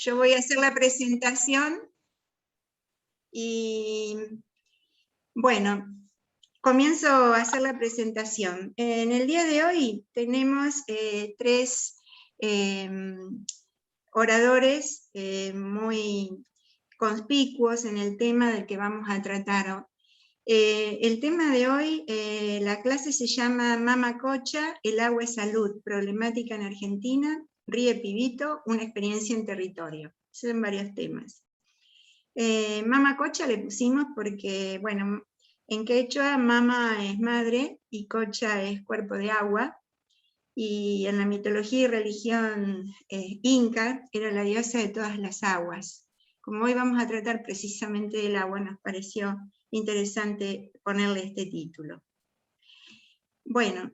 Yo voy a hacer la presentación y, bueno, comienzo a hacer la presentación. En el día de hoy tenemos tres oradores muy conspicuos en el tema del que vamos a tratar. El tema de hoy, la clase se llama Mama Cocha, el agua es salud, problemática en Argentina, Ríe Pibito, una experiencia en territorio. Son varios temas. Mama Cocha le pusimos porque, bueno, en quechua mama es madre y cocha es cuerpo de agua, y en la mitología y religión inca era la diosa de todas las aguas. Como hoy vamos a tratar precisamente del agua, nos pareció interesante ponerle este título. Bueno,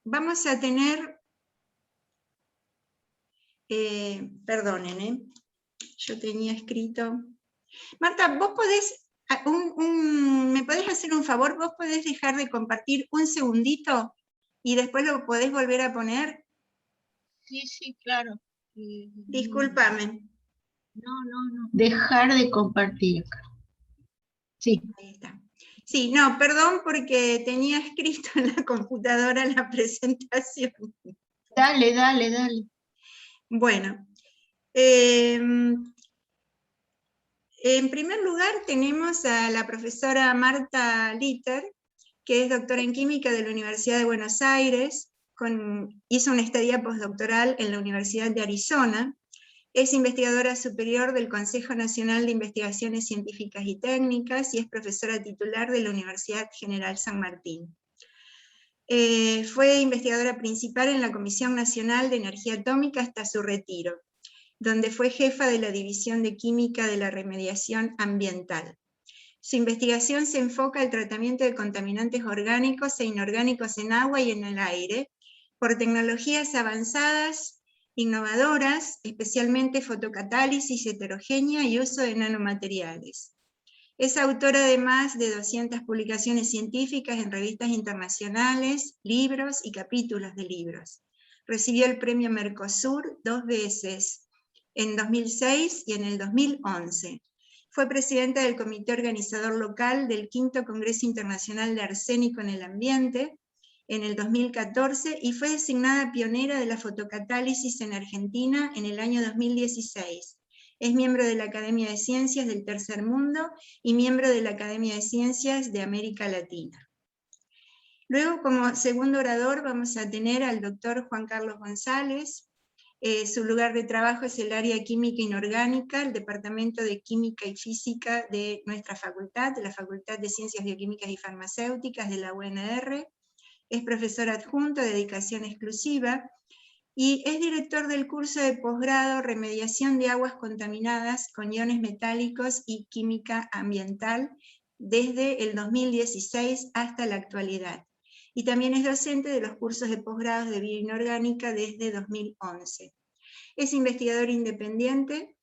vamos a tener, perdonen, yo tenía escrito. Marta, vos podés, ¿me podés hacer un favor? ¿Vos podés dejar de compartir un segundito y después lo podés volver a poner? Sí, claro. Discúlpame. No. Dejar de compartir. Sí. Ahí está. Sí, no, perdón porque tenía escrito en la computadora la presentación. Dale. Bueno, en primer lugar tenemos a la profesora Marta Litter, que es doctora en química de la Universidad de Buenos Aires, hizo una estadía postdoctoral en la Universidad de Arizona, es investigadora superior del Consejo Nacional de Investigaciones Científicas y Técnicas y es profesora titular de la Universidad General San Martín. Fue investigadora principal en la Comisión Nacional de Energía Atómica hasta su retiro, donde fue jefa de la División de Química de la Remediación Ambiental. Su investigación se enfoca al tratamiento de contaminantes orgánicos e inorgánicos en agua y en el aire, por tecnologías avanzadas, innovadoras, especialmente fotocatálisis heterogénea y uso de nanomateriales. Es autora de más de 200 publicaciones científicas en revistas internacionales, libros y capítulos de libros. Recibió el premio Mercosur 2 veces, en 2006 y en el 2011. Fue presidenta del comité organizador local del V Congreso Internacional de Arsénico en el Ambiente, en el 2014, y fue designada pionera de la fotocatálisis en Argentina en el año 2016. Es miembro de la Academia de Ciencias del Tercer Mundo y miembro de la Academia de Ciencias de América Latina. Luego, como segundo orador, vamos a tener al doctor Juan Carlos González. Su lugar de trabajo es el área química inorgánica, el Departamento de Química y Física de nuestra facultad, de la Facultad de Ciencias Bioquímicas y Farmacéuticas de la UNR. Es profesor adjunto de dedicación exclusiva y es director del curso de posgrado Remediación de Aguas Contaminadas con Iones Metálicos y Química Ambiental desde el 2016 hasta la actualidad. Y también es docente de los cursos de posgrado de Bioinorgánica desde 2011. Es investigador independiente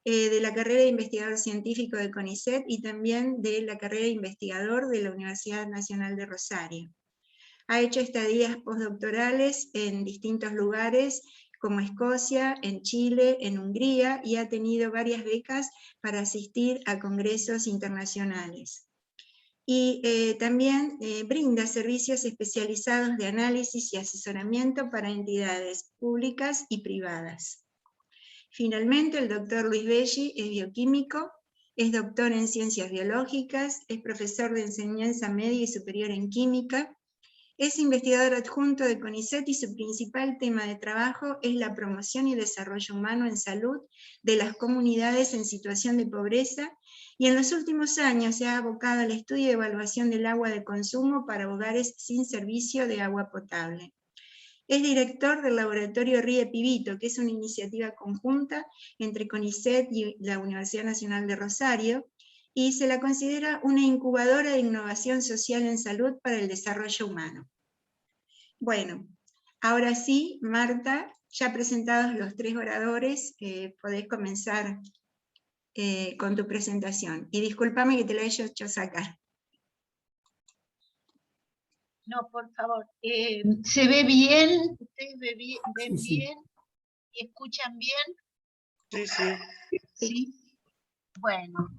de la carrera de investigador científico de CONICET y también de la carrera de investigador de la Universidad Nacional de Rosario. Ha hecho estadías postdoctorales en distintos lugares, como Escocia, en Chile, en Hungría, y ha tenido varias becas para asistir a congresos internacionales. Y también brinda servicios especializados de análisis y asesoramiento para entidades públicas y privadas. Finalmente, el doctor Luis Belli es bioquímico, es doctor en ciencias biológicas, es profesor de enseñanza media y superior en química, es investigador adjunto de CONICET y su principal tema de trabajo es la promoción y desarrollo humano en salud de las comunidades en situación de pobreza, y en los últimos años se ha abocado al estudio y evaluación del agua de consumo para hogares sin servicio de agua potable. Es director del laboratorio Ríe Pibito, que es una iniciativa conjunta entre CONICET y la Universidad Nacional de Rosario, y se la considera una incubadora de innovación social en salud para el desarrollo humano. Bueno, ahora sí, Marta, ya presentados los tres oradores, podés comenzar con tu presentación. Y discúlpame que te lo haya hecho sacar. No, por favor. ¿Se ve bien? ¿Ustedes ven bien? ¿Y escuchan bien? Sí, sí. Sí. Bueno.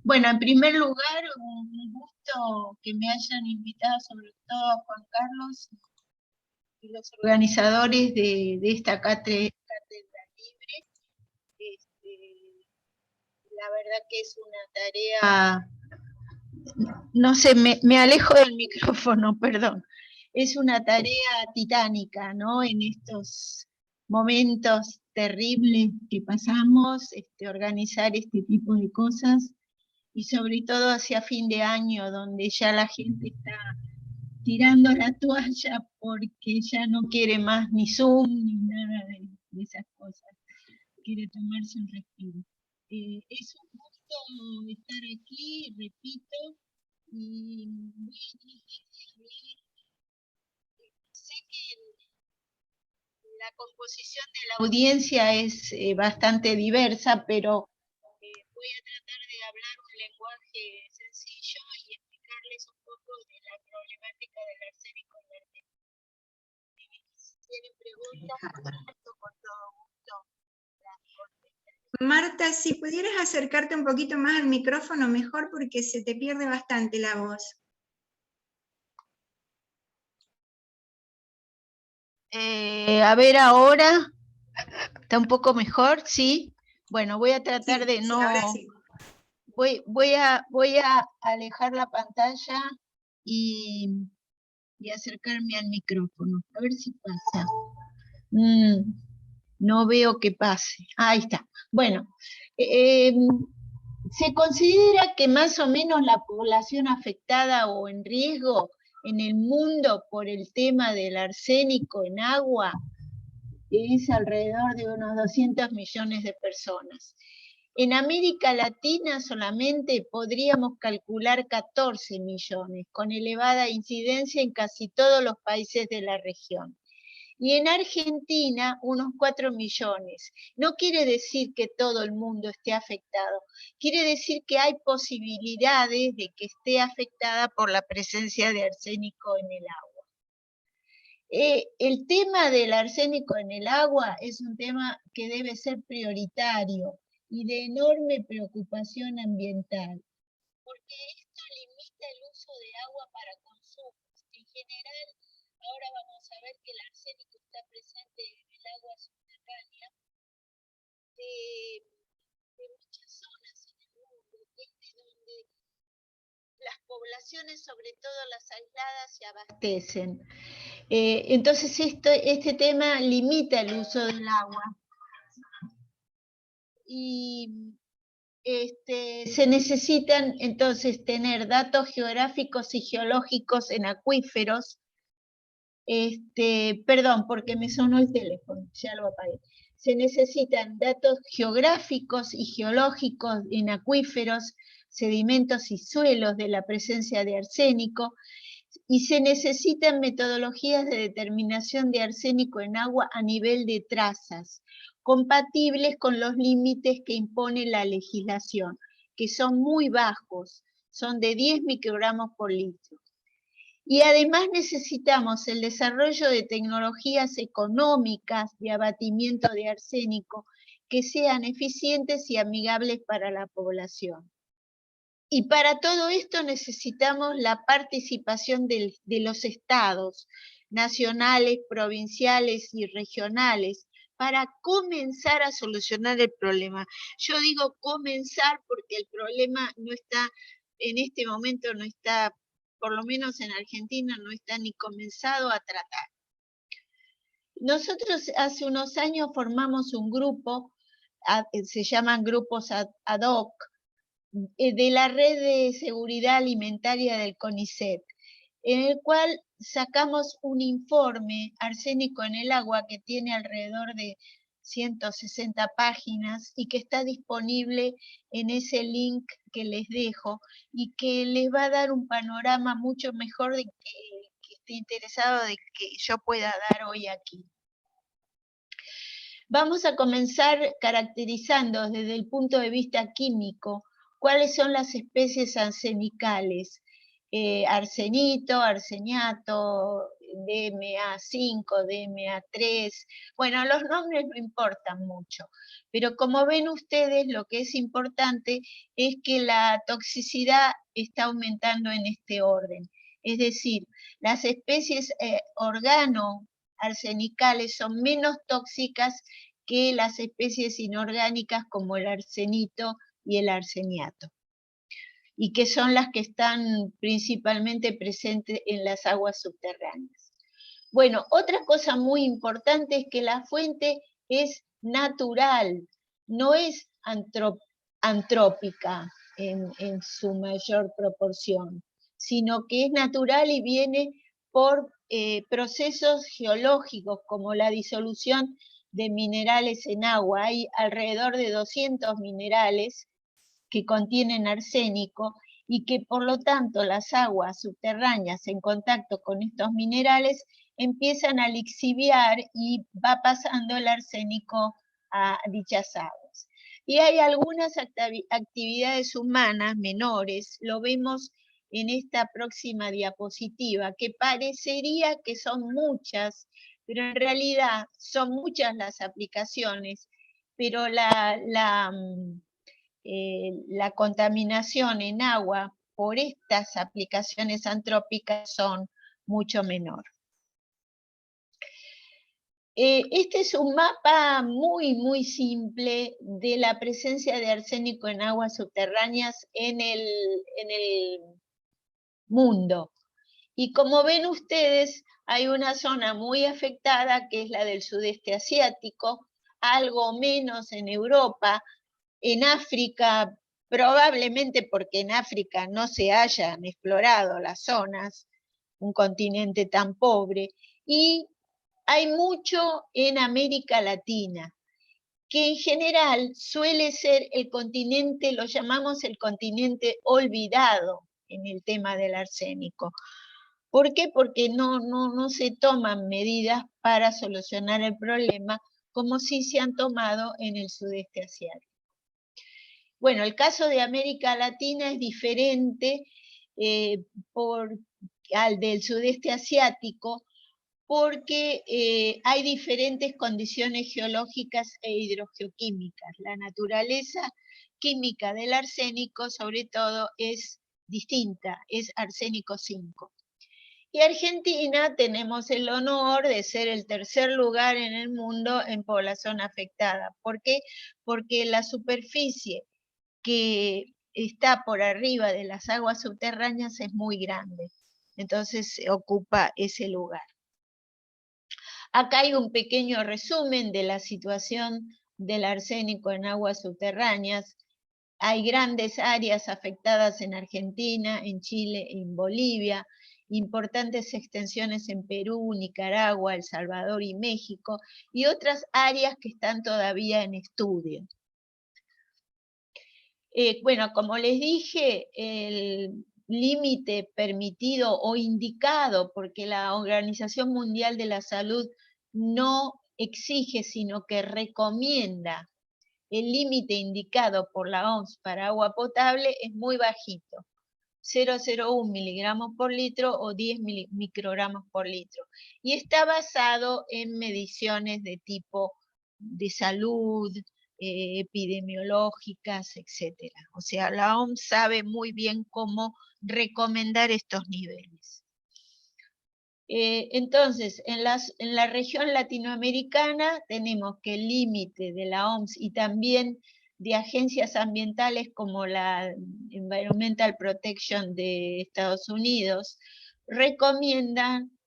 Bueno, en primer lugar, un gusto que me hayan invitado, sobre todo a Juan Carlos y los organizadores de esta cátedra libre. La verdad que es una tarea, no sé, me alejo del micrófono, perdón. Es una tarea titánica, ¿no? En estos momentos terribles que pasamos, organizar este tipo de cosas, y sobre todo hacia fin de año, donde ya la gente está tirando la toalla porque ya no quiere más ni Zoom ni nada de esas cosas, quiere tomarse un respiro. Es un gusto estar aquí, repito, y voy a tratar de hablar. Sé que la composición de la audiencia es bastante diversa, pero voy a tratar de hablar un lenguaje sencillo y explicarles un poco de la problemática del arsénico en la Argentina. Si tienen preguntas, con todo gusto las contesto. Marta, si pudieras acercarte un poquito más al micrófono, mejor, porque se te pierde bastante la voz. A ver ahora, ¿está un poco mejor? ¿Sí? Bueno, voy a tratar de no... Sí, ahora sí. Voy a alejar la pantalla y acercarme al micrófono, a ver si pasa. No veo que pase. Ahí está. Bueno, se considera que más o menos la población afectada o en riesgo en el mundo por el tema del arsénico en agua es alrededor de unos 200 millones de personas. En América Latina solamente podríamos calcular 14 millones, con elevada incidencia en casi todos los países de la región. Y en Argentina, unos 4 millones. No quiere decir que todo el mundo esté afectado, quiere decir que hay posibilidades de que esté afectada por la presencia de arsénico en el agua. El tema del arsénico en el agua es un tema que debe ser prioritario y de enorme preocupación ambiental, porque esto limita el uso de agua para consumo. En general, ahora vamos a ver que el arsénico está presente en el agua subterránea de muchas zonas en el mundo, desde donde las poblaciones, sobre todo las aisladas, se abastecen. Entonces este tema limita el uso del agua. Y se necesitan entonces tener datos geográficos y geológicos en acuíferos. Perdón, porque me sonó el teléfono, ya lo apagué. Se necesitan datos geográficos y geológicos en acuíferos, sedimentos y suelos de la presencia de arsénico, y se necesitan metodologías de determinación de arsénico en agua a nivel de trazas, compatibles con los límites que impone la legislación, que son muy bajos, son de 10 microgramos por litro. Y además necesitamos el desarrollo de tecnologías económicas de abatimiento de arsénico que sean eficientes y amigables para la población. Y para todo esto necesitamos la participación de los estados nacionales, provinciales y regionales para comenzar a solucionar el problema. Yo digo comenzar porque el problema no está, en este momento no está, por lo menos en Argentina, no está ni comenzado a tratar. Nosotros hace unos años formamos un grupo, se llaman grupos ad hoc, de la red de seguridad alimentaria del CONICET, en el cual sacamos un informe arsénico en el agua que tiene alrededor de 160 páginas y que está disponible en ese link que les dejo y que les va a dar un panorama mucho mejor de que esté interesado de que yo pueda dar hoy aquí. Vamos a comenzar caracterizando desde el punto de vista químico cuáles son las especies arsenicales, arsenito, arseniato, DMA5, DMA3, bueno, los nombres no importan mucho, pero como ven ustedes, lo que es importante es que la toxicidad está aumentando en este orden. Es decir, las especies organoarsenicales son menos tóxicas que las especies inorgánicas como el arsenito y el arseniato, y que son las que están principalmente presentes en las aguas subterráneas. Bueno, otra cosa muy importante es que la fuente es natural, no es antrópica en su mayor proporción, sino que es natural y viene por procesos geológicos como la disolución de minerales en agua. Hay alrededor de 200 minerales que contienen arsénico y que por lo tanto las aguas subterráneas en contacto con estos minerales empiezan a lixiviar y va pasando el arsénico a dichas aguas. Y hay algunas actividades humanas menores, lo vemos en esta próxima diapositiva, que parecería que son muchas, pero en realidad son muchas las aplicaciones, pero la contaminación en agua por estas aplicaciones antrópicas son mucho menor. Este es un mapa muy simple de la presencia de arsénico en aguas subterráneas en el mundo. Y como ven ustedes, hay una zona muy afectada que es la del sudeste asiático, algo menos en Europa, en África, probablemente porque en África no se hayan explorado las zonas, un continente tan pobre, y hay mucho en América Latina, que en general suele ser el continente, lo llamamos el continente olvidado en el tema del arsénico. ¿Por qué? Porque no se toman medidas para solucionar el problema como sí se han tomado en el sudeste asiático. Bueno, el caso de América Latina es diferente al del sudeste asiático porque hay diferentes condiciones geológicas e hidrogeoquímicas. La naturaleza química del arsénico, sobre todo, es distinta, es arsénico 5. Y Argentina tenemos el honor de ser el tercer lugar en el mundo en población afectada. ¿Por qué? Porque la superficie que está por arriba de las aguas subterráneas es muy grande. Entonces ocupa ese lugar. Acá hay un pequeño resumen de la situación del arsénico en aguas subterráneas. Hay grandes áreas afectadas en Argentina, en Chile, en Bolivia, importantes extensiones en Perú, Nicaragua, El Salvador y México, y otras áreas que están todavía en estudio. Bueno, como les dije, el límite permitido o indicado, porque la Organización Mundial de la Salud no exige, sino que recomienda el límite indicado por la OMS para agua potable es muy bajito, 0,01 miligramos por litro o 10 microgramos por litro. Y está basado en mediciones de tipo de salud, epidemiológicas, etc. O sea, la OMS sabe muy bien cómo recomendar estos niveles. Entonces, en la región latinoamericana tenemos que el límite de la OMS y también de agencias ambientales como la Environmental Protection de Estados Unidos recomiendan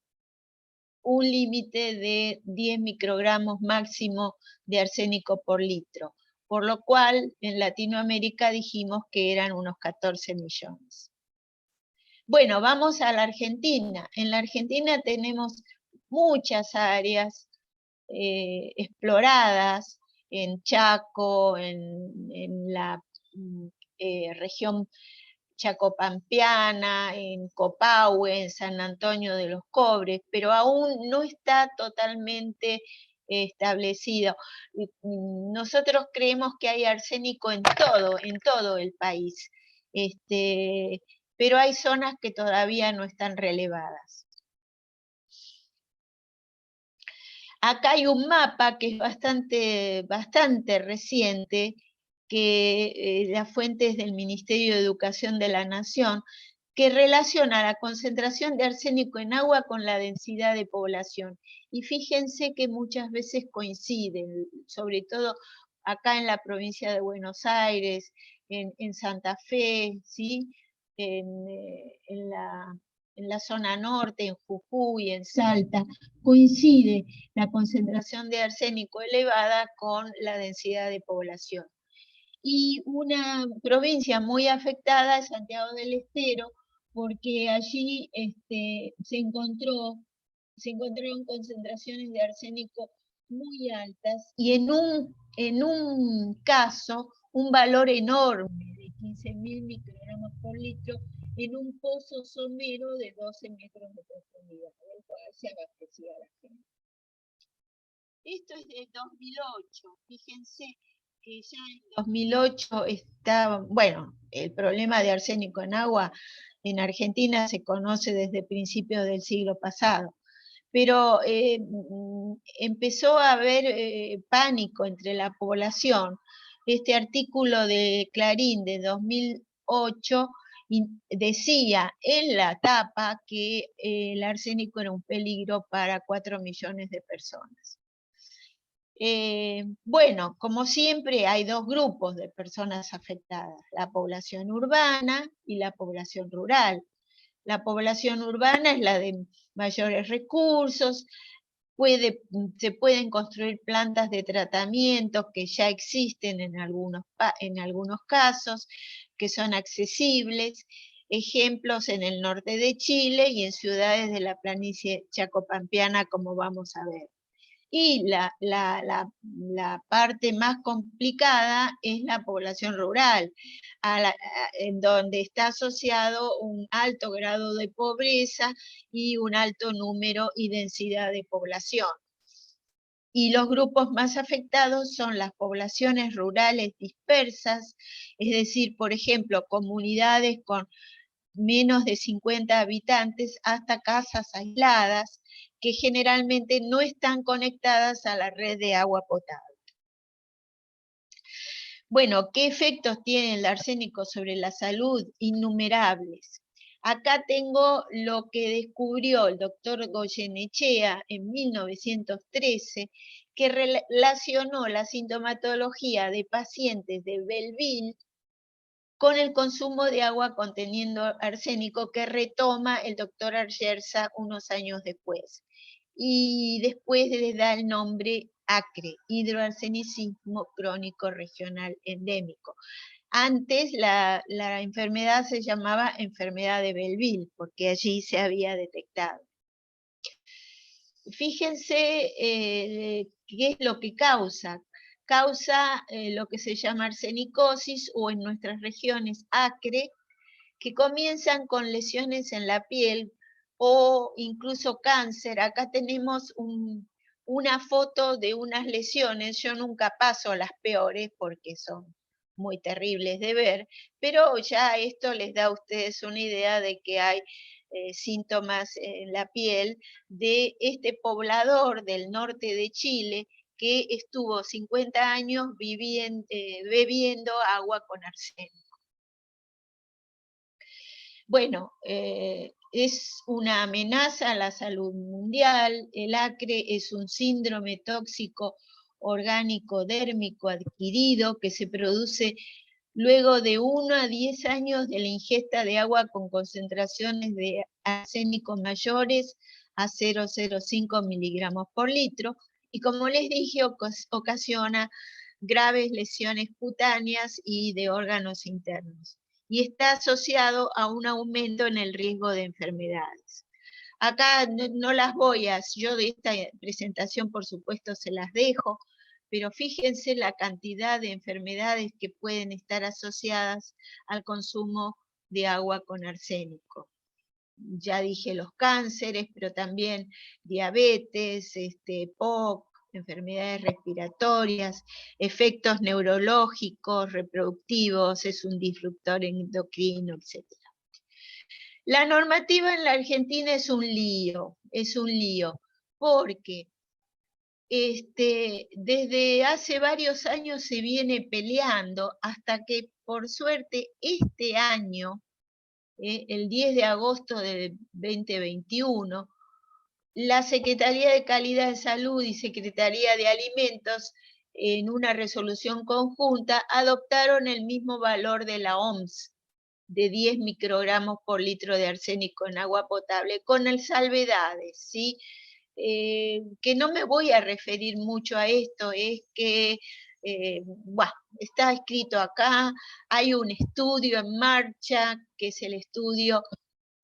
un límite de 10 microgramos máximo de arsénico por litro, por lo cual en Latinoamérica dijimos que eran unos 14 millones. Bueno, vamos a la Argentina. En la Argentina tenemos muchas áreas exploradas, en Chaco, en la región chacopampeana, en Copahue, en San Antonio de los Cobres, pero aún no está totalmente establecido. Nosotros creemos que hay arsénico en todo el país, pero hay zonas que todavía no están relevadas. Acá hay un mapa que es bastante reciente, que la fuente es del Ministerio de Educación de la Nación, que relaciona la concentración de arsénico en agua con la densidad de población. Y fíjense que muchas veces coinciden, sobre todo acá en la provincia de Buenos Aires, en Santa Fe, ¿sí? En la zona norte, en Jujuy, en Salta, coincide la concentración de arsénico elevada con la densidad de población. Y una provincia muy afectada es Santiago del Estero, porque allí se encontraron concentraciones de arsénico muy altas y en un caso un valor enorme de 15.000 microgramos por litro en un pozo somero de 12 metros de profundidad, del cual se abastecía la gente. Esto es de 2008, fíjense que ya en 2008 estaba, bueno, el problema de arsénico en agua en Argentina se conoce desde principios del siglo pasado, pero empezó a haber pánico entre la población. Este artículo de Clarín de 2008 decía en la tapa que el arsénico era un peligro para 4 millones de personas. Bueno, como siempre hay dos grupos de personas afectadas, la población urbana y la población rural. La población urbana es la de mayores recursos, se pueden construir plantas de tratamiento que ya existen en algunos casos, que son accesibles, ejemplos en el norte de Chile y en ciudades de la planicie chacopampiana, como vamos a ver. Y la parte más complicada es la población rural, en donde está asociado un alto grado de pobreza y un alto número y densidad de población. Y los grupos más afectados son las poblaciones rurales dispersas, es decir, por ejemplo, comunidades con menos de 50 habitantes hasta casas aisladas que generalmente no están conectadas a la red de agua potable. Bueno, ¿qué efectos tiene el arsénico sobre la salud? Innumerables. Acá tengo lo que descubrió el doctor Goyenechea en 1913, que relacionó la sintomatología de pacientes de Belleville con el consumo de agua conteniendo arsénico que retoma el doctor Ayerza unos años después. Y después les da el nombre ACRE, hidroarsenicismo crónico regional endémico. Antes la enfermedad se llamaba enfermedad de Belleville, porque allí se había detectado. Fíjense qué es lo que causa. Causa lo que se llama arsenicosis o en nuestras regiones acre, que comienzan con lesiones en la piel o incluso cáncer. Acá tenemos una foto de unas lesiones, yo nunca paso las peores porque son muy terribles de ver, pero ya esto les da a ustedes una idea de que hay síntomas en la piel de este poblador del norte de Chile que estuvo 50 años bebiendo agua con arsénico. Bueno, es una amenaza a la salud mundial. El acre es un síndrome tóxico orgánico dérmico adquirido que se produce luego de 1 a 10 años de la ingesta de agua con concentraciones de arsénico mayores a 0,05 miligramos por litro, y como les dije, ocasiona graves lesiones cutáneas y de órganos internos, y está asociado a un aumento en el riesgo de enfermedades. Acá no las voy a, yo de esta presentación por supuesto se las dejo, pero fíjense la cantidad de enfermedades que pueden estar asociadas al consumo de agua con arsénico. Ya dije los cánceres, pero también diabetes, POC, enfermedades respiratorias, efectos neurológicos, reproductivos, es un disruptor endocrino, etc. La normativa en la Argentina es un lío, porque desde hace varios años se viene peleando hasta que, por suerte, este año, el 10 de agosto de 2021, la Secretaría de Calidad de Salud y Secretaría de Alimentos, en una resolución conjunta, adoptaron el mismo valor de la OMS, de 10 microgramos por litro de arsénico en agua potable, con el salvedades, ¿sí? Que no me voy a referir mucho a esto, es que, bueno, está escrito acá, hay un estudio en marcha, que es el estudio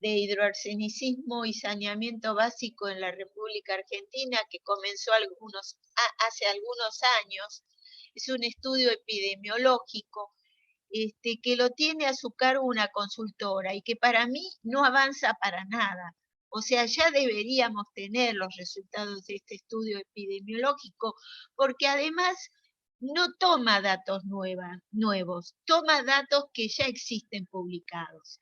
de hidroarsenicismo y saneamiento básico en la República Argentina, que comenzó hace algunos años. Es un estudio epidemiológico que lo tiene a su cargo una consultora y que para mí no avanza para nada. O sea, ya deberíamos tener los resultados de este estudio epidemiológico, porque además no toma datos nuevos, toma datos que ya existen publicados.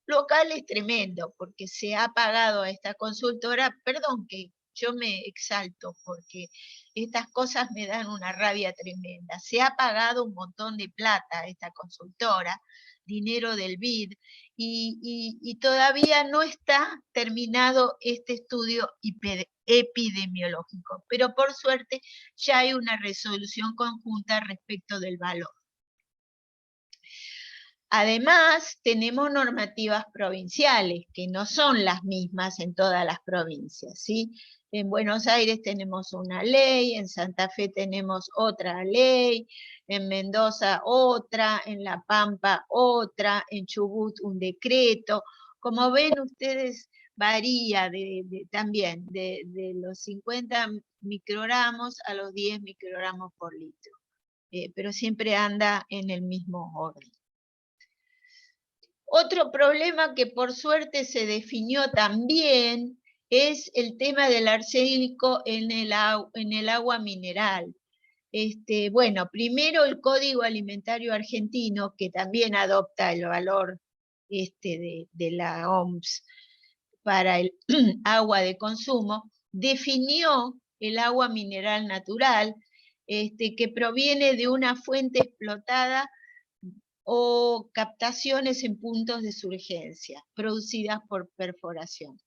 Lo cual es tremendo, porque se ha pagado a esta consultora, perdón que yo me exalto, porque estas cosas me dan una rabia tremenda. Se ha pagado un montón de plata a esta consultora, dinero del BID, y todavía no está terminado este estudio epidemiológico. Pero por suerte ya hay una resolución conjunta respecto del valor. Además, tenemos normativas provinciales, que no son las mismas en todas las provincias, ¿sí? En Buenos Aires tenemos una ley, en Santa Fe tenemos otra ley, en Mendoza otra, en La Pampa otra, en Chubut un decreto. Como ven ustedes, varía también de los 50 microgramos a los 10 microgramos por litro, pero siempre anda en el mismo orden. Otro problema que por suerte se definió también es el tema del arsénico en el agua mineral. Bueno, primero el Código Alimentario Argentino, que también adopta el valor de la OMS para el agua de consumo, definió el agua mineral natural, que proviene de una fuente explotada o captaciones en puntos de surgencia producidas por perforación.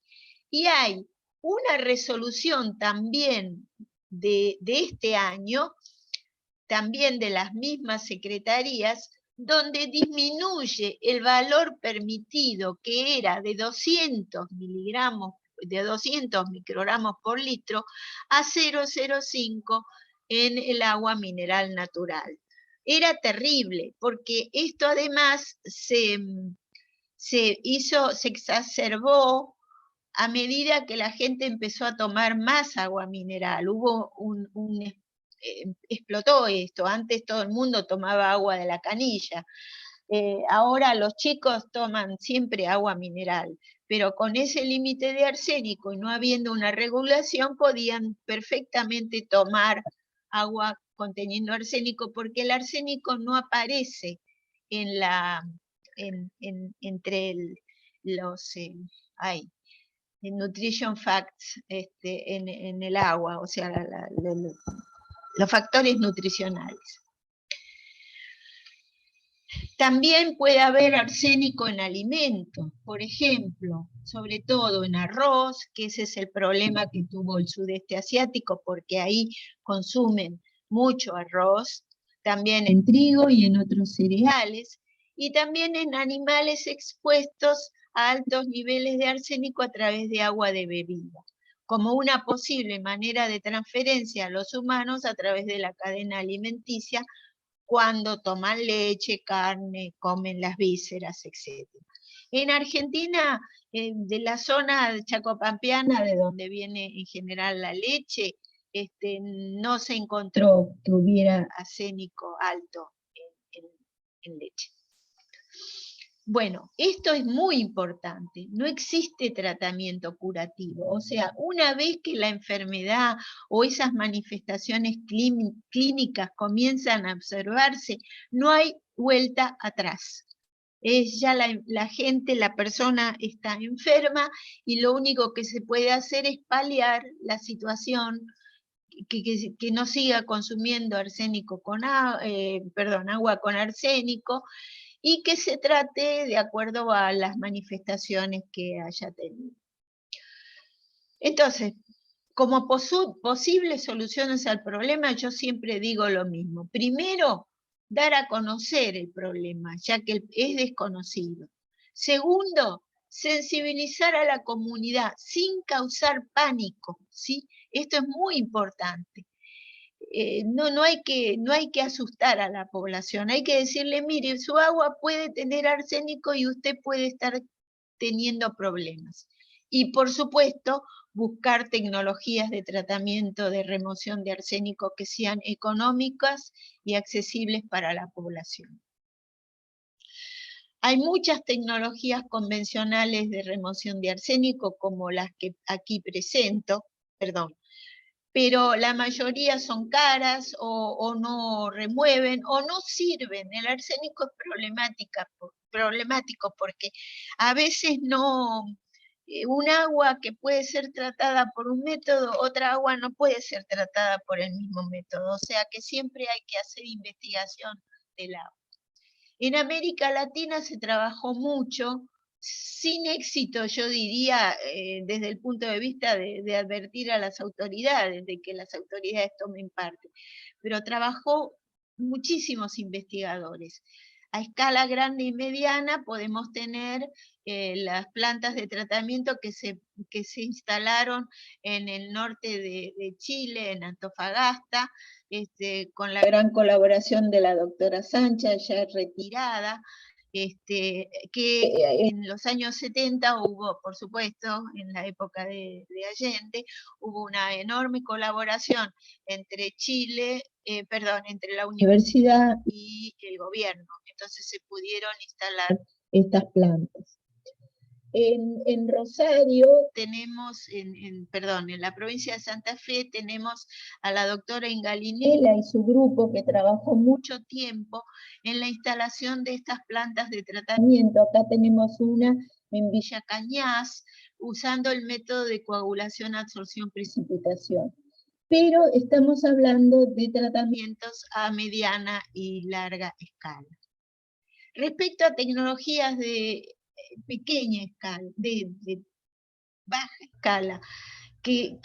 Y hay una resolución también de este año, también de las mismas secretarías, donde disminuye el valor permitido, que era de 200 microgramos por litro, a 0,05 en el agua mineral natural. Era terrible, porque esto además se exacerbó a medida que la gente empezó a tomar más agua mineral. Hubo explotó esto. Antes todo el mundo tomaba agua de la canilla. Ahora los chicos toman siempre agua mineral, pero con ese límite de arsénico y no habiendo una regulación, podían perfectamente tomar agua conteniendo arsénico, porque el arsénico no aparece entre los nutrition facts en el agua, o sea, los factores nutricionales. También puede haber arsénico en alimentos, por ejemplo, sobre todo en arroz, que ese es el problema que tuvo el sudeste asiático, porque ahí consumen mucho arroz, también en trigo y en otros cereales, y también en animales expuestos a altos niveles de arsénico a través de agua de bebida, como una posible manera de transferencia a los humanos a través de la cadena alimenticia, cuando toman leche, carne, comen las vísceras, etc. En Argentina, de la zona chacopampeana, de donde viene en general la leche, no se encontró que hubiera arsénico alto en leche. Bueno, esto es muy importante, no existe tratamiento curativo, o sea, una vez que la enfermedad o esas manifestaciones clínicas comienzan a observarse, no hay vuelta atrás. Es ya la persona está enferma y lo único que se puede hacer es paliar la situación que no siga consumiendo arsénico con agua con arsénico, y que se trate de acuerdo a las manifestaciones que haya tenido. Entonces, como posibles soluciones al problema, yo siempre digo lo mismo. Primero, dar a conocer el problema, ya que es desconocido. Segundo, sensibilizar a la comunidad sin causar pánico, ¿sí? Esto es muy importante. No hay que asustar a la población, hay que decirle, mire, su agua puede tener arsénico y usted puede estar teniendo problemas. Y por supuesto, buscar tecnologías de tratamiento de remoción de arsénico que sean económicas y accesibles para la población. Hay muchas tecnologías convencionales de remoción de arsénico, como las que aquí presento, pero la mayoría son caras o no remueven o no sirven. El arsénico es problemático porque a veces no, un agua que puede ser tratada por un método, otra agua no puede ser tratada por el mismo método, o sea que siempre hay que hacer investigación del agua. En América Latina se trabajó mucho, sin éxito, yo diría, desde el punto de vista de advertir a las autoridades, de que las autoridades tomen parte, pero trabajó muchísimos investigadores. A escala grande y mediana podemos tener las plantas de tratamiento que se instalaron en el norte de Chile, en Antofagasta, con la gran colaboración de la doctora Sánchez, ya retirada, que en los años 70 hubo, por supuesto, en la época de Allende, hubo una enorme colaboración entre entre la universidad y el gobierno. Entonces se pudieron instalar estas plantas. En Rosario tenemos, en la provincia de Santa Fe, tenemos a la doctora Ingalinela y su grupo que trabajó mucho tiempo en la instalación de estas plantas de tratamiento. Acá tenemos una en Villa Cañas, usando el método de coagulación, absorción, precipitación. Pero estamos hablando de tratamientos a mediana y larga escala. Respecto a tecnologías de pequeña escala, de baja escala, que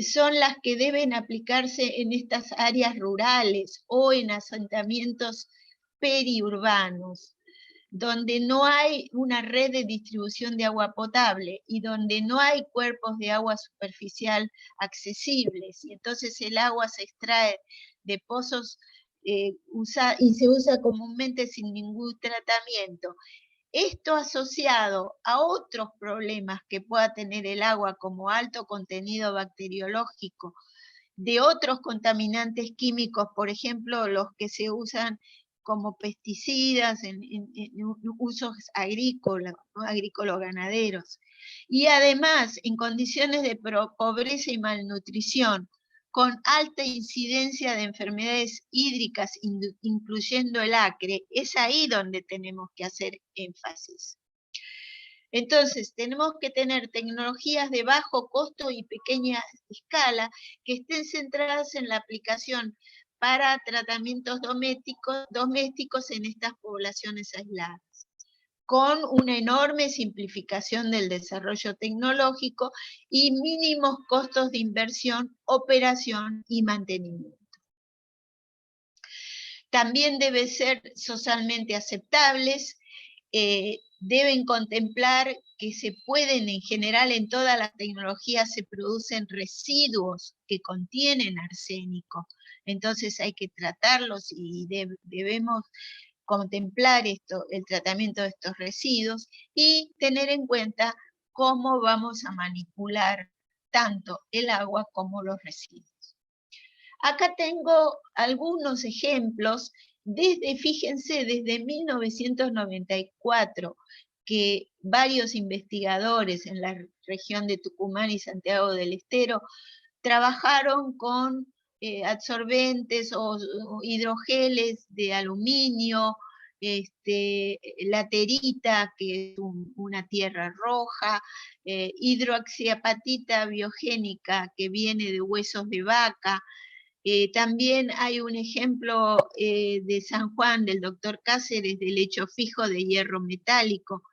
son las que deben aplicarse en estas áreas rurales o en asentamientos periurbanos, donde no hay una red de distribución de agua potable y donde no hay cuerpos de agua superficial accesibles, y entonces el agua se extrae de pozos y se usa comúnmente sin ningún tratamiento. Esto asociado a otros problemas que pueda tener el agua, como alto contenido bacteriológico, de otros contaminantes químicos, por ejemplo, los que se usan como pesticidas en usos agrícolas, ¿no? Agrícolas-ganaderos. Y además, en condiciones de pobreza y malnutrición, con alta incidencia de enfermedades hídricas, incluyendo el acre, es ahí donde tenemos que hacer énfasis. Entonces, tenemos que tener tecnologías de bajo costo y pequeña escala que estén centradas en la aplicación para tratamientos domésticos en estas poblaciones aisladas, con una enorme simplificación del desarrollo tecnológico y mínimos costos de inversión, operación y mantenimiento. También deben ser socialmente aceptables, deben contemplar que se pueden, en general, en todas las tecnologías se producen residuos que contienen arsénico, entonces hay que tratarlos y debemos contemplar el tratamiento de estos residuos y tener en cuenta cómo vamos a manipular tanto el agua como los residuos. Acá tengo algunos ejemplos, fíjense, desde 1994, que varios investigadores en la región de Tucumán y Santiago del Estero trabajaron con absorbentes o hidrogeles de aluminio, laterita, que es una tierra roja, hidroxiapatita biogénica, que viene de huesos de vaca. También hay un ejemplo de San Juan, del doctor Cáceres, del lecho fijo de hierro metálico,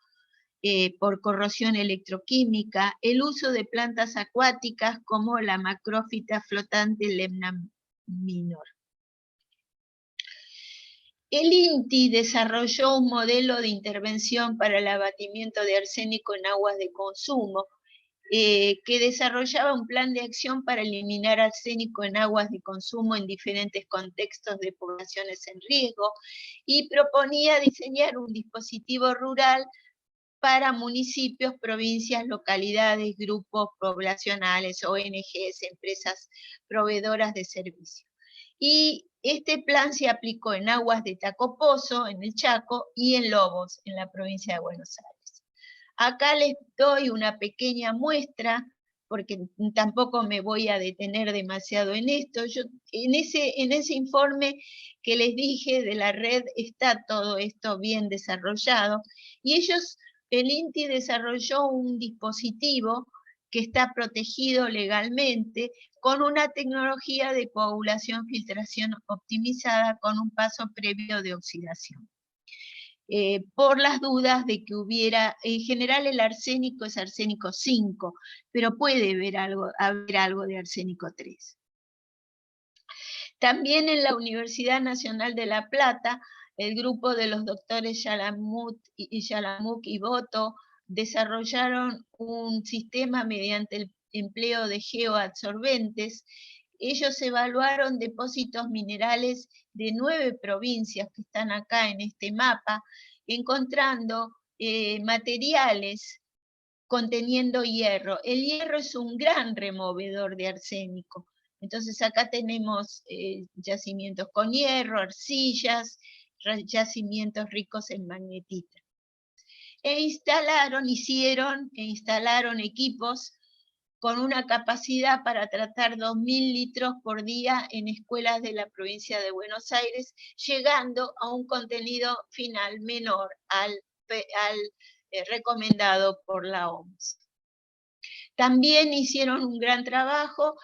por corrosión electroquímica, el uso de plantas acuáticas como la macrófita flotante Lemna minor. El INTI desarrolló un modelo de intervención para el abatimiento de arsénico en aguas de consumo, que desarrollaba un plan de acción para eliminar arsénico en aguas de consumo en diferentes contextos de poblaciones en riesgo, y proponía diseñar un dispositivo rural para municipios, provincias, localidades, grupos poblacionales, ONGs, empresas proveedoras de servicios. Y este plan se aplicó en aguas de Tacopozo, en el Chaco, y en Lobos, en la provincia de Buenos Aires. Acá les doy una pequeña muestra, porque tampoco me voy a detener demasiado en esto. En ese informe que les dije de la red está todo esto bien desarrollado, y el INTI desarrolló un dispositivo que está protegido legalmente con una tecnología de coagulación filtración optimizada con un paso previo de oxidación. Por las dudas de que hubiera, en general el arsénico es arsénico 5, pero puede haber algo de arsénico 3. También en la Universidad Nacional de La Plata, el grupo de los doctores Yalamuk y Boto desarrollaron un sistema mediante el empleo de geoabsorbentes. Ellos evaluaron depósitos minerales de 9 provincias que están acá en este mapa, encontrando materiales conteniendo hierro. El hierro es un gran removedor de arsénico. Entonces acá tenemos yacimientos con hierro, arcillas, yacimientos ricos en magnetita. Instalaron equipos con una capacidad para tratar 2.000 litros por día en escuelas de la provincia de Buenos Aires, llegando a un contenido final menor al recomendado por la OMS. También hicieron un gran trabajo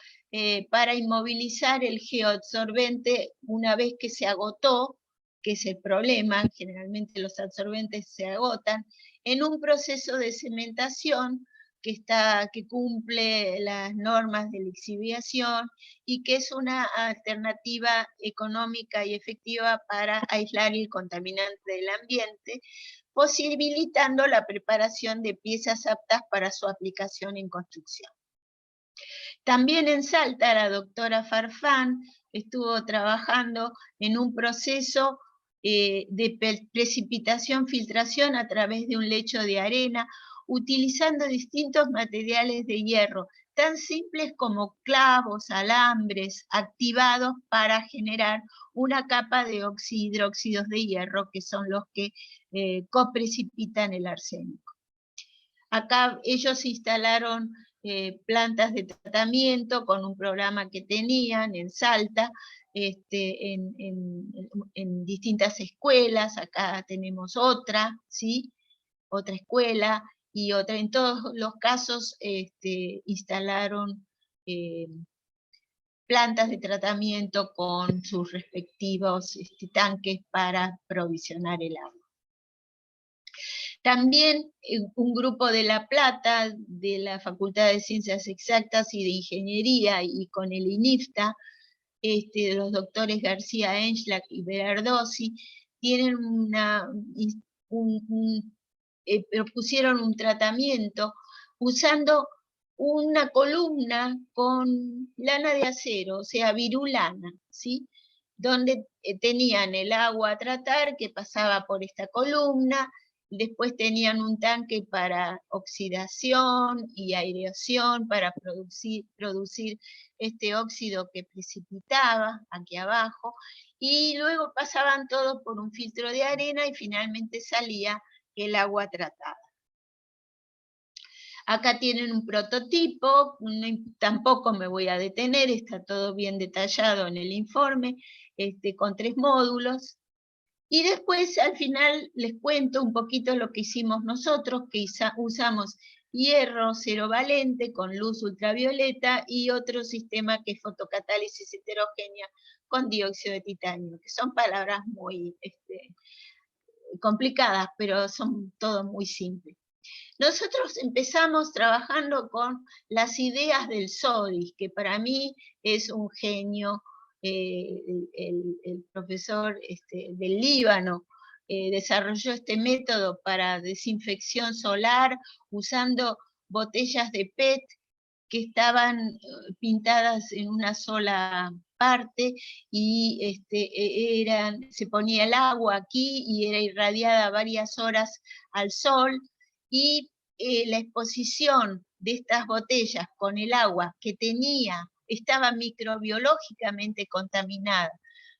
para inmovilizar el geoabsorbente una vez que se agotó, que es el problema, generalmente los absorbentes se agotan, en un proceso de cementación que cumple las normas de lixiviación y que es una alternativa económica y efectiva para aislar el contaminante del ambiente, posibilitando la preparación de piezas aptas para su aplicación en construcción. También en Salta, la doctora Farfán estuvo trabajando en un proceso de precipitación-filtración a través de un lecho de arena, utilizando distintos materiales de hierro, tan simples como clavos, alambres, activados para generar una capa de hidróxidos de hierro, que son los que coprecipitan el arsénico. Acá ellos instalaron plantas de tratamiento con un programa que tenían en Salta, en distintas escuelas. Acá tenemos otra, ¿sí? Otra escuela, y otra. En todos los casos instalaron plantas de tratamiento con sus respectivos tanques para provisionar el agua. También un grupo de La Plata, de la Facultad de Ciencias Exactas y de Ingeniería, y con el INIFTA, los doctores García Enschlag y Berardozzi, tienen propusieron un tratamiento usando una columna con lana de acero, o sea, virulana, ¿sí? Donde tenían el agua a tratar que pasaba por esta columna. Después tenían un tanque para oxidación y aireación para producir este óxido que precipitaba aquí abajo, y luego pasaban todo por un filtro de arena y finalmente salía el agua tratada. Acá tienen un prototipo, tampoco me voy a detener, está todo bien detallado en el informe, con 3 módulos. Y después, al final, les cuento un poquito lo que hicimos nosotros, que usamos hierro cero valente con luz ultravioleta y otro sistema que es fotocatálisis heterogénea con dióxido de titanio, que son palabras muy complicadas, pero son todo muy simples. Nosotros empezamos trabajando con las ideas del Sodis, que para mí es un genio, el profesor del Líbano, desarrolló este método para desinfección solar usando botellas de PET que estaban pintadas en una sola parte y se ponía el agua aquí y era irradiada varias horas al sol, y la exposición de estas botellas con el agua que estaba microbiológicamente contaminada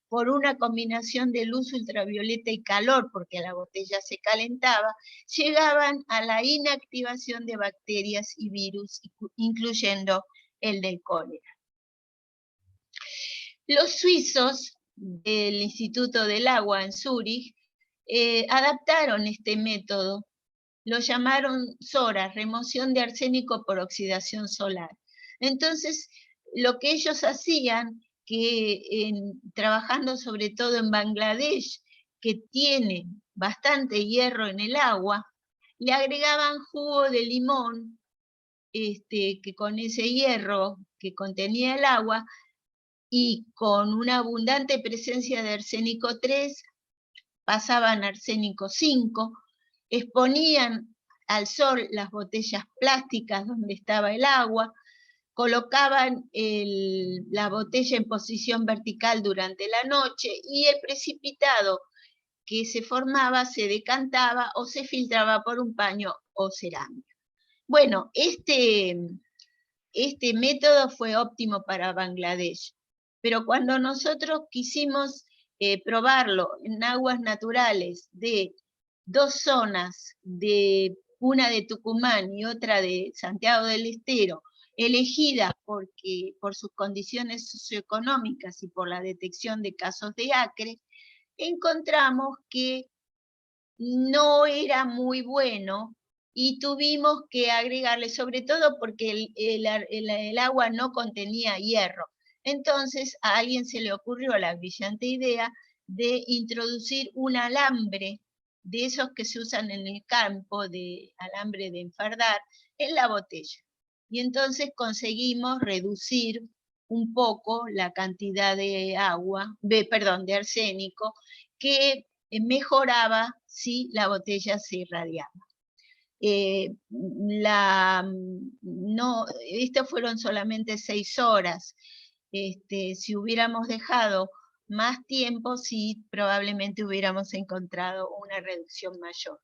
por una combinación de luz ultravioleta y calor, porque la botella se calentaba, llegaban a la inactivación de bacterias y virus, incluyendo el del cólera. Los suizos del Instituto del Agua en Zúrich adaptaron este método, lo llamaron SORA, remoción de arsénico por oxidación solar. Entonces, lo que ellos hacían, trabajando sobre todo en Bangladesh, que tiene bastante hierro en el agua, le agregaban jugo de limón, que con ese hierro que contenía el agua, y con una abundante presencia de arsénico 3, pasaban arsénico 5, exponían al sol las botellas plásticas donde estaba el agua, colocaban la botella en posición vertical durante la noche y el precipitado que se formaba se decantaba o se filtraba por un paño o cerámica. Bueno, este método fue óptimo para Bangladesh, pero cuando nosotros quisimos probarlo en aguas naturales de dos zonas, una de Tucumán y otra de Santiago del Estero, elegidas por sus condiciones socioeconómicas y por la detección de casos de acre, encontramos que no era muy bueno y tuvimos que agregarle, sobre todo porque el agua no contenía hierro. Entonces a alguien se le ocurrió la brillante idea de introducir un alambre de esos que se usan en el campo, de alambre de enfardar, en la botella. Y entonces conseguimos reducir un poco la cantidad de de arsénico, que mejoraba si la botella se irradiaba. Estas fueron solamente 6 horas. Si hubiéramos dejado más tiempo, sí, probablemente hubiéramos encontrado una reducción mayor.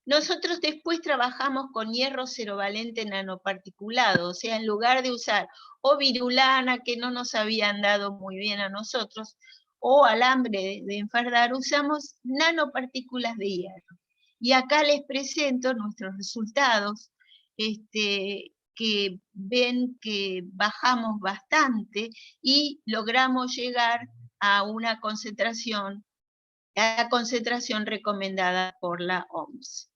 Nosotros después trabajamos con hierro cerovalente nanoparticulado, o sea, en lugar de usar o virulana, que no nos habían dado muy bien a nosotros, o alambre de enfardar, usamos nanopartículas de hierro. Y acá les presento nuestros resultados, que ven que bajamos bastante y logramos llegar a una concentración, a la concentración recomendada por la OMS.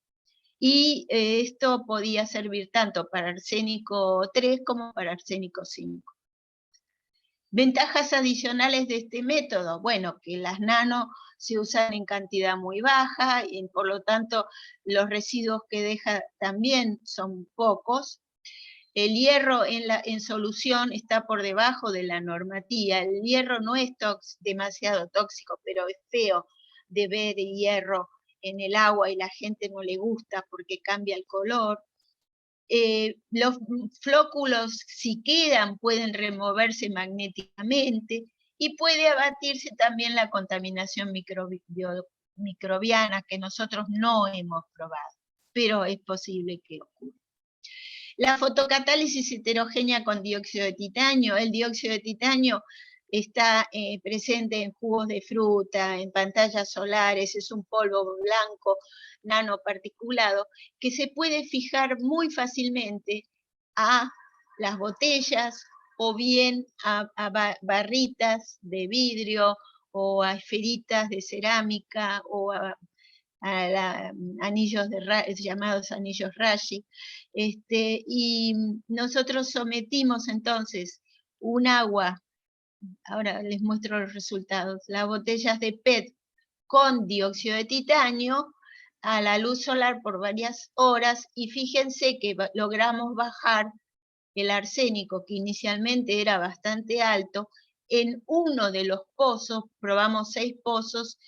Y esto podía servir tanto para arsénico 3 como para arsénico 5. Ventajas adicionales de este método, bueno, que las nano se usan en cantidad muy baja y por lo tanto los residuos que deja también son pocos. El hierro en solución está por debajo de la normativa. El hierro no es demasiado tóxico, pero es feo de ver el hierro en el agua y la gente no le gusta porque cambia el color. Los flóculos, si quedan, pueden removerse magnéticamente y puede abatirse también la contaminación microbiana que nosotros no hemos probado, pero es posible que ocurra. La fotocatálisis heterogénea con dióxido de titanio. El dióxido de titanio está presente en jugos de fruta, en pantallas solares, es un polvo blanco nanoparticulado que se puede fijar muy fácilmente a las botellas o bien a barritas de vidrio o a esferitas de cerámica, o a anillos llamados anillos Rashi. Y nosotros sometimos entonces un agua, ahora les muestro los resultados, las botellas de PET con dióxido de titanio a la luz solar por varias horas, y fíjense que logramos bajar el arsénico, que inicialmente era bastante alto. En uno de los pozos, probamos 6 pozos,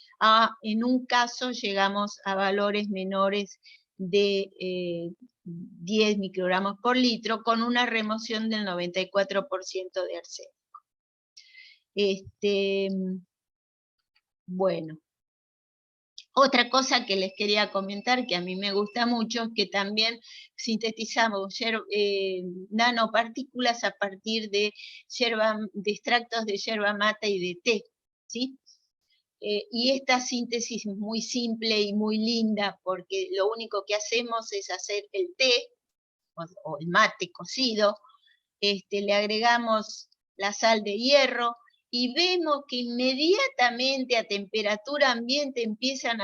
en un caso llegamos a valores menores de 10 microgramos por litro, con una remoción del 94% de arsénico. Bueno. Otra cosa que les quería comentar, que a mí me gusta mucho, es que también sintetizamos nanopartículas a partir de extractos de yerba mate y de té, ¿sí? Y esta síntesis es muy simple y muy linda, porque lo único que hacemos es hacer el té, o el mate cocido, le agregamos la sal de hierro, y vemos que inmediatamente a temperatura ambiente empiezan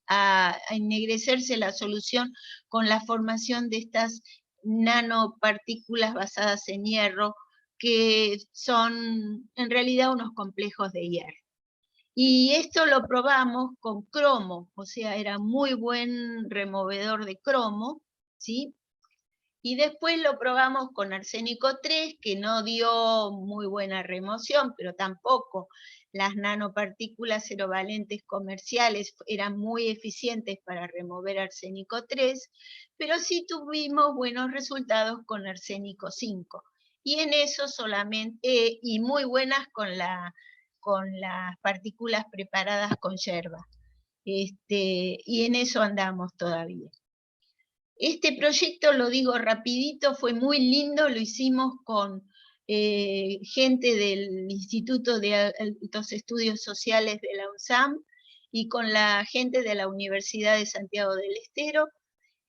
a ennegrecerse la solución con la formación de estas nanopartículas basadas en hierro, que son en realidad unos complejos de hierro. Y esto lo probamos con cromo, o sea, era muy buen removedor de cromo, ¿sí? Y después lo probamos con arsénico 3, que no dio muy buena remoción, pero tampoco las nanopartículas cerovalentes comerciales eran muy eficientes para remover arsénico 3, pero sí tuvimos buenos resultados con arsénico 5. Y en eso solamente, y muy buenas con las partículas preparadas con yerba. Y en eso andamos todavía. Este proyecto, lo digo rapidito, fue muy lindo, lo hicimos con gente del Instituto de Altos Estudios Sociales de la UNSAM y con la gente de la Universidad de Santiago del Estero.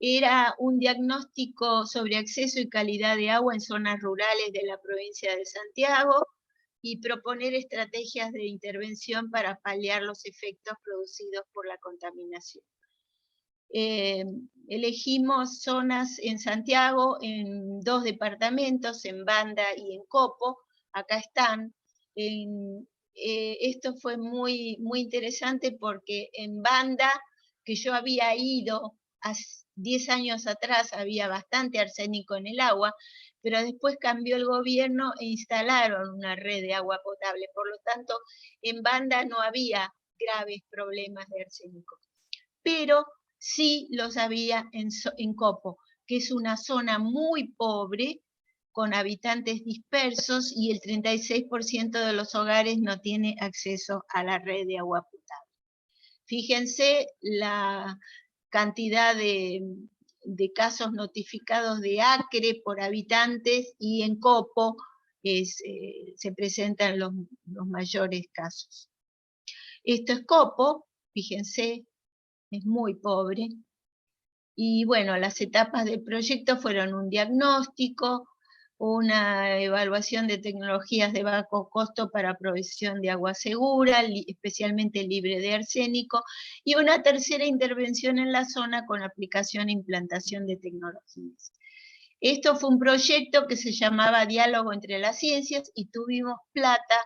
Era un diagnóstico sobre acceso y calidad de agua en zonas rurales de la provincia de Santiago, y proponer estrategias de intervención para paliar los efectos producidos por la contaminación. Elegimos zonas en Santiago, en 2 departamentos, en Banda y en Copo. Acá están. Esto fue muy, muy interesante, porque en Banda, que yo había ido hace 10 años atrás, había bastante arsénico en el agua, pero después cambió el gobierno e instalaron una red de agua potable. Por lo tanto, en Banda no había graves problemas de arsénico. Pero sí los había en Copo, que es una zona muy pobre, con habitantes dispersos, y el 36% de los hogares no tiene acceso a la red de agua potable. Fíjense la cantidad de casos notificados de acre por habitantes, y en Copo se presentan los mayores casos. Esto es Copo, fíjense, es muy pobre. Y bueno, las etapas del proyecto fueron un diagnóstico, una evaluación de tecnologías de bajo costo para provisión de agua segura, especialmente libre de arsénico, y una tercera intervención en la zona con aplicación e implantación de tecnologías. Esto fue un proyecto que se llamaba Diálogo entre las Ciencias, y tuvimos plata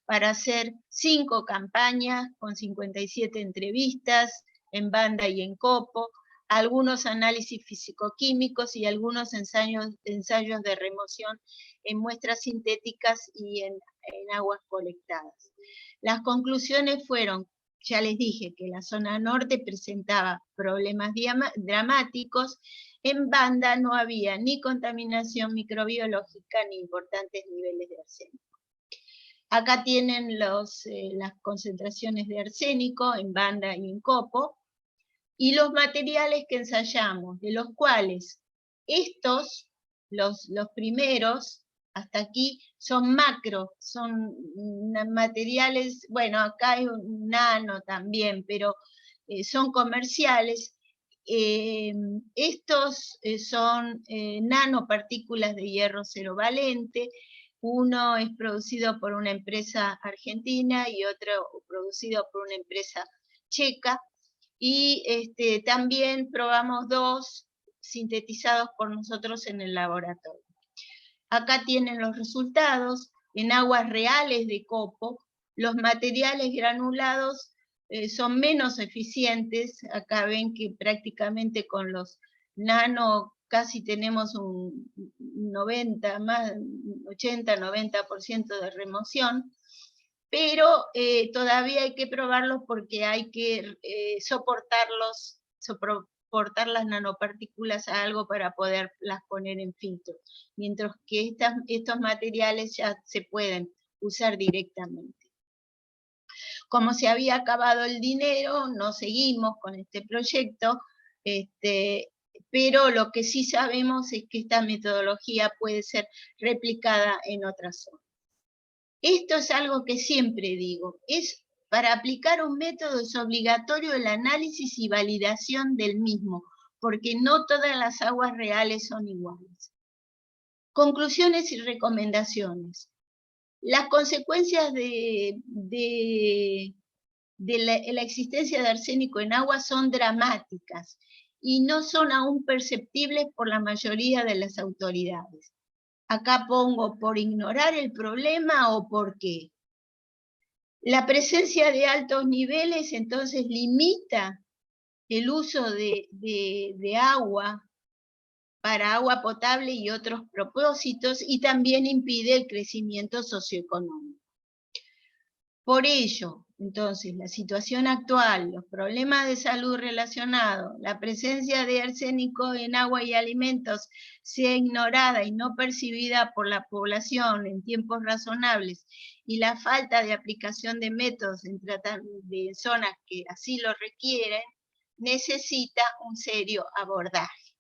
para hacer 5 campañas con 57 entrevistas en Banda y en Copo, algunos análisis físico-químicos y algunos ensayos de remoción en muestras sintéticas y en aguas colectadas. Las conclusiones fueron, ya les dije, que la zona norte presentaba problemas dramáticos. En Banda no había ni contaminación microbiológica ni importantes niveles de arsénico. Acá tienen las concentraciones de arsénico en Banda y en Copo, y los materiales que ensayamos, de los cuales estos, los primeros, hasta aquí, son macro, son materiales, bueno, acá hay un nano también, pero son comerciales. Estos son nanopartículas de hierro cerovalente, Uno es producido por una empresa argentina y otro producido por una empresa checa. Y también probamos 2 sintetizados por nosotros en el laboratorio. Acá tienen los resultados en aguas reales de copo. Los materiales granulados son menos eficientes. Acá ven que prácticamente con los nano casi tenemos un 90, más 80-90% de remoción, pero todavía hay que probarlos porque hay que soportar las nanopartículas a algo para poderlas poner en filtro, mientras que estos materiales ya se pueden usar directamente. Como se había acabado el dinero, no seguimos con este proyecto, pero lo que sí sabemos es que esta metodología puede ser replicada en otras zonas. Esto es algo que siempre digo, para aplicar un método es obligatorio el análisis y validación del mismo, porque no todas las aguas reales son iguales. Conclusiones y recomendaciones. Las consecuencias de la existencia de arsénico en agua son dramáticas y no son aún perceptibles por la mayoría de las autoridades. Acá pongo por ignorar el problema o por qué. La presencia de altos niveles entonces limita el uso de agua para agua potable y otros propósitos y también impide el crecimiento socioeconómico. Por ello, entonces, la situación actual, los problemas de salud relacionados, la presencia de arsénico en agua y alimentos sea ignorada y no percibida por la población en tiempos razonables y la falta de aplicación de métodos en zonas que así lo requieren, necesita un serio abordaje.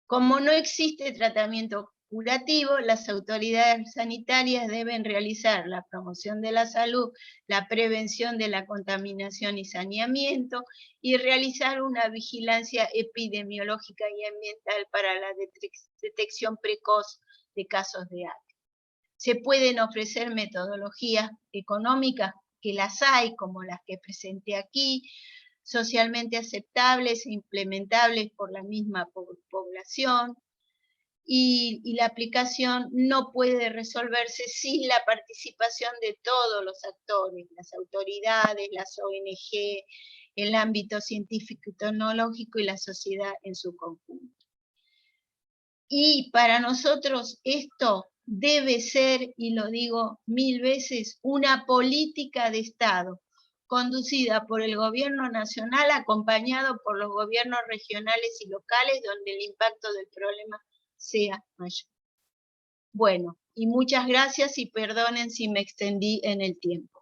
Como no existe tratamiento curativo, las autoridades sanitarias deben realizar la promoción de la salud, la prevención de la contaminación y saneamiento, y realizar una vigilancia epidemiológica y ambiental para la detección precoz de casos de asma. Se pueden ofrecer metodologías económicas, que las hay, como las que presenté aquí, socialmente aceptables e implementables por la misma población, y la aplicación no puede resolverse sin la participación de todos los actores, las autoridades, las ONG, el ámbito científico y tecnológico y la sociedad en su conjunto. Y para nosotros esto debe ser, y lo digo 1000 veces, una política de Estado, conducida por el gobierno nacional, acompañado por los gobiernos regionales y locales, donde el impacto del problema sea mayor. Bueno, y muchas gracias y perdonen si me extendí en el tiempo.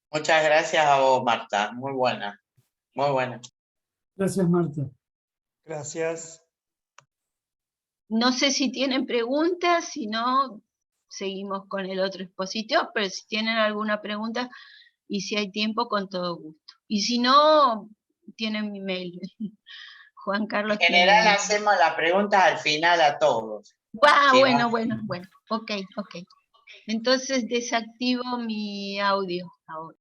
Muchas gracias a vos, Marta. Muy buena. Muy buena. Gracias, Marta. Gracias. No sé si tienen preguntas, si no, seguimos con el otro expositor, pero si tienen alguna pregunta y si hay tiempo, con todo gusto. Y si no, tienen mi mail. Juan Carlos. En general hacemos las preguntas al final a todos. Sí, bueno, ok. Entonces desactivo mi audio ahora.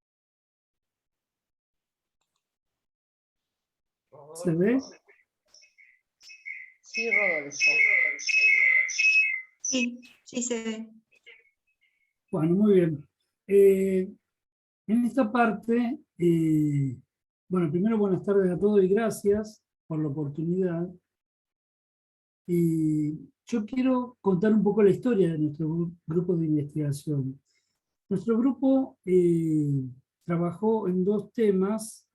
¿Se ve? Sí, Rodolfo. Sí se ve. Bueno, muy bien. En esta parte, bueno, primero buenas tardes a todos y gracias por la oportunidad. Yo quiero contar un poco la historia de nuestro grupo de investigación. Nuestro grupo trabajó en 2 temas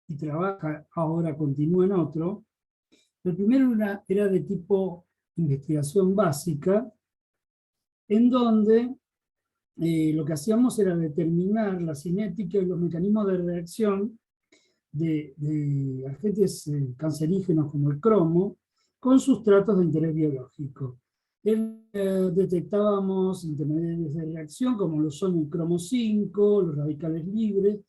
y trabaja ahora, continúa en otro. El primero era de tipo investigación básica, en donde lo que hacíamos era determinar la cinética y los mecanismos de reacción de agentes cancerígenos como el cromo con sustratos de interés biológico. Detectábamos intermediarios de reacción como lo son el cromo 5, los radicales libres,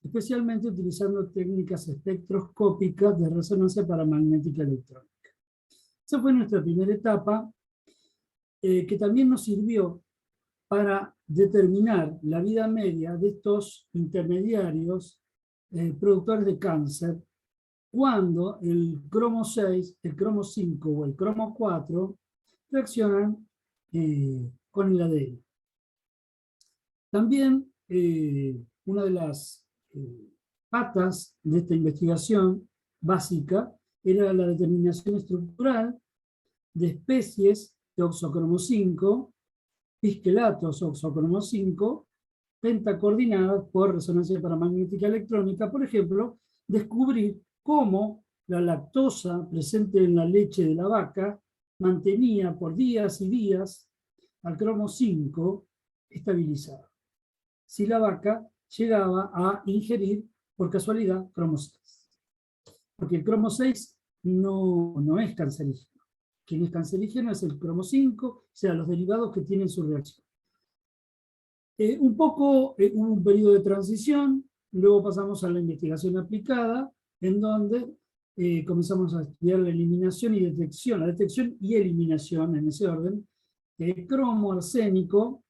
especialmente utilizando técnicas espectroscópicas de resonancia paramagnética electrónica. Esa fue nuestra primera etapa, que también nos sirvió para determinar la vida media de estos intermediarios productores de cáncer, cuando el cromo 6, el cromo 5 o el cromo 4 reaccionan con el ADN. También una de las patas de esta investigación básica era la determinación estructural de especies de oxocromo 5, pisquelatos oxocromo 5, pentacoordinadas por resonancia paramagnética electrónica. Por ejemplo, descubrir cómo la lactosa presente en la leche de la vaca mantenía por días y días al cromo 5 estabilizado, si la vaca llegaba a ingerir por casualidad cromo 6. Porque el cromo 6 no es cancerígeno. Quien es cancerígeno es el cromo 5, o sea, los derivados que tienen su reacción. Hubo un periodo de transición, luego pasamos a la investigación aplicada, en donde comenzamos a estudiar la eliminación y detección, la detección y eliminación en ese orden, cromo, arsénico,